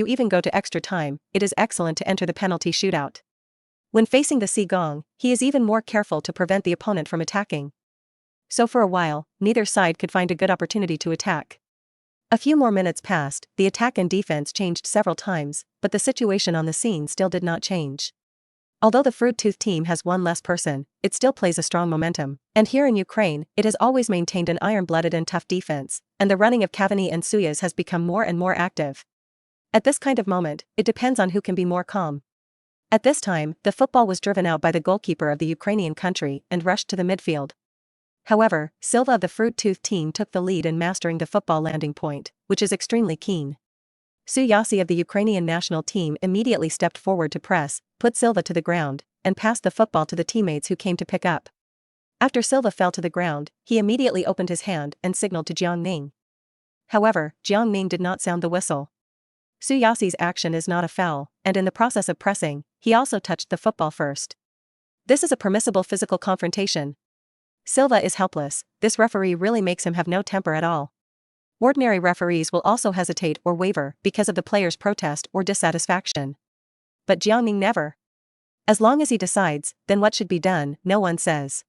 A: even go to extra time, it is excellent to enter the penalty shootout. When facing the Sigong, he is even more careful to prevent the opponent from attacking. So for a while, neither side could find a good opportunity to attack. A few more minutes passed, the attack and defense changed several times, but the situation on the scene still did not change. Although the Fruit Tooth team has one less person, it still plays a strong momentum, and here in Ukraine, it has always maintained an iron-blooded and tough defense, and the running of Cavani and Suyas has become more and more active. At this kind of moment, it depends on who can be more calm. At this time, the football was driven out by the goalkeeper of the Ukrainian country and rushed to the midfield. However, Silva of the Fruit Tooth team took the lead in mastering the football landing point, which is extremely keen. Su Yaxi of the Ukrainian national team immediately stepped forward to press, put Silva to the ground, and passed the football to the teammates who came to pick up. After Silva fell to the ground, he immediately opened his hand and signaled to Jiang Ning. However, Jiang Ning did not sound the whistle. Su Yaxi's action is not a foul, and in the process of pressing, he also touched the football first. This is a permissible physical confrontation. Silva is helpless. This referee really makes him have no temper at all. Ordinary referees will also hesitate or waver because of the player's protest or dissatisfaction. But Jiang Ning never. As long as he decides, then what should be done, no one says.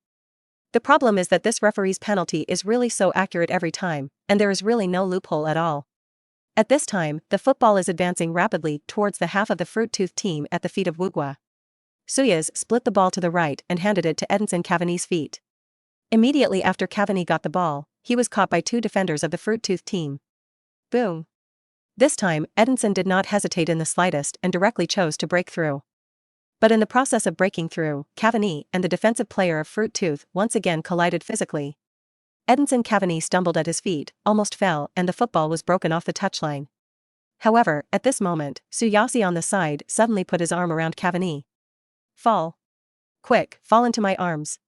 A: The problem is that this referee's penalty is really so accurate every time, and there is really no loophole at all. At this time, the football is advancing rapidly towards the half of the Fruit Tooth team at the feet of Wugwa. Suyas split the ball to the right and handed it to Edinson Cavani's feet. Immediately after Cavani got the ball, he was caught by two defenders of the Fruit Tooth team. Boom. This time, Edinson did not hesitate in the slightest and directly chose to break through. But in the process of breaking through, Cavani and the defensive player of Fruit Tooth once again collided physically. Edinson Cavani stumbled at his feet, almost fell, and the football was broken off the touchline. However, at this moment, Su Yaxi on the side suddenly put his arm around Cavani. Fall. Quick, fall into my arms.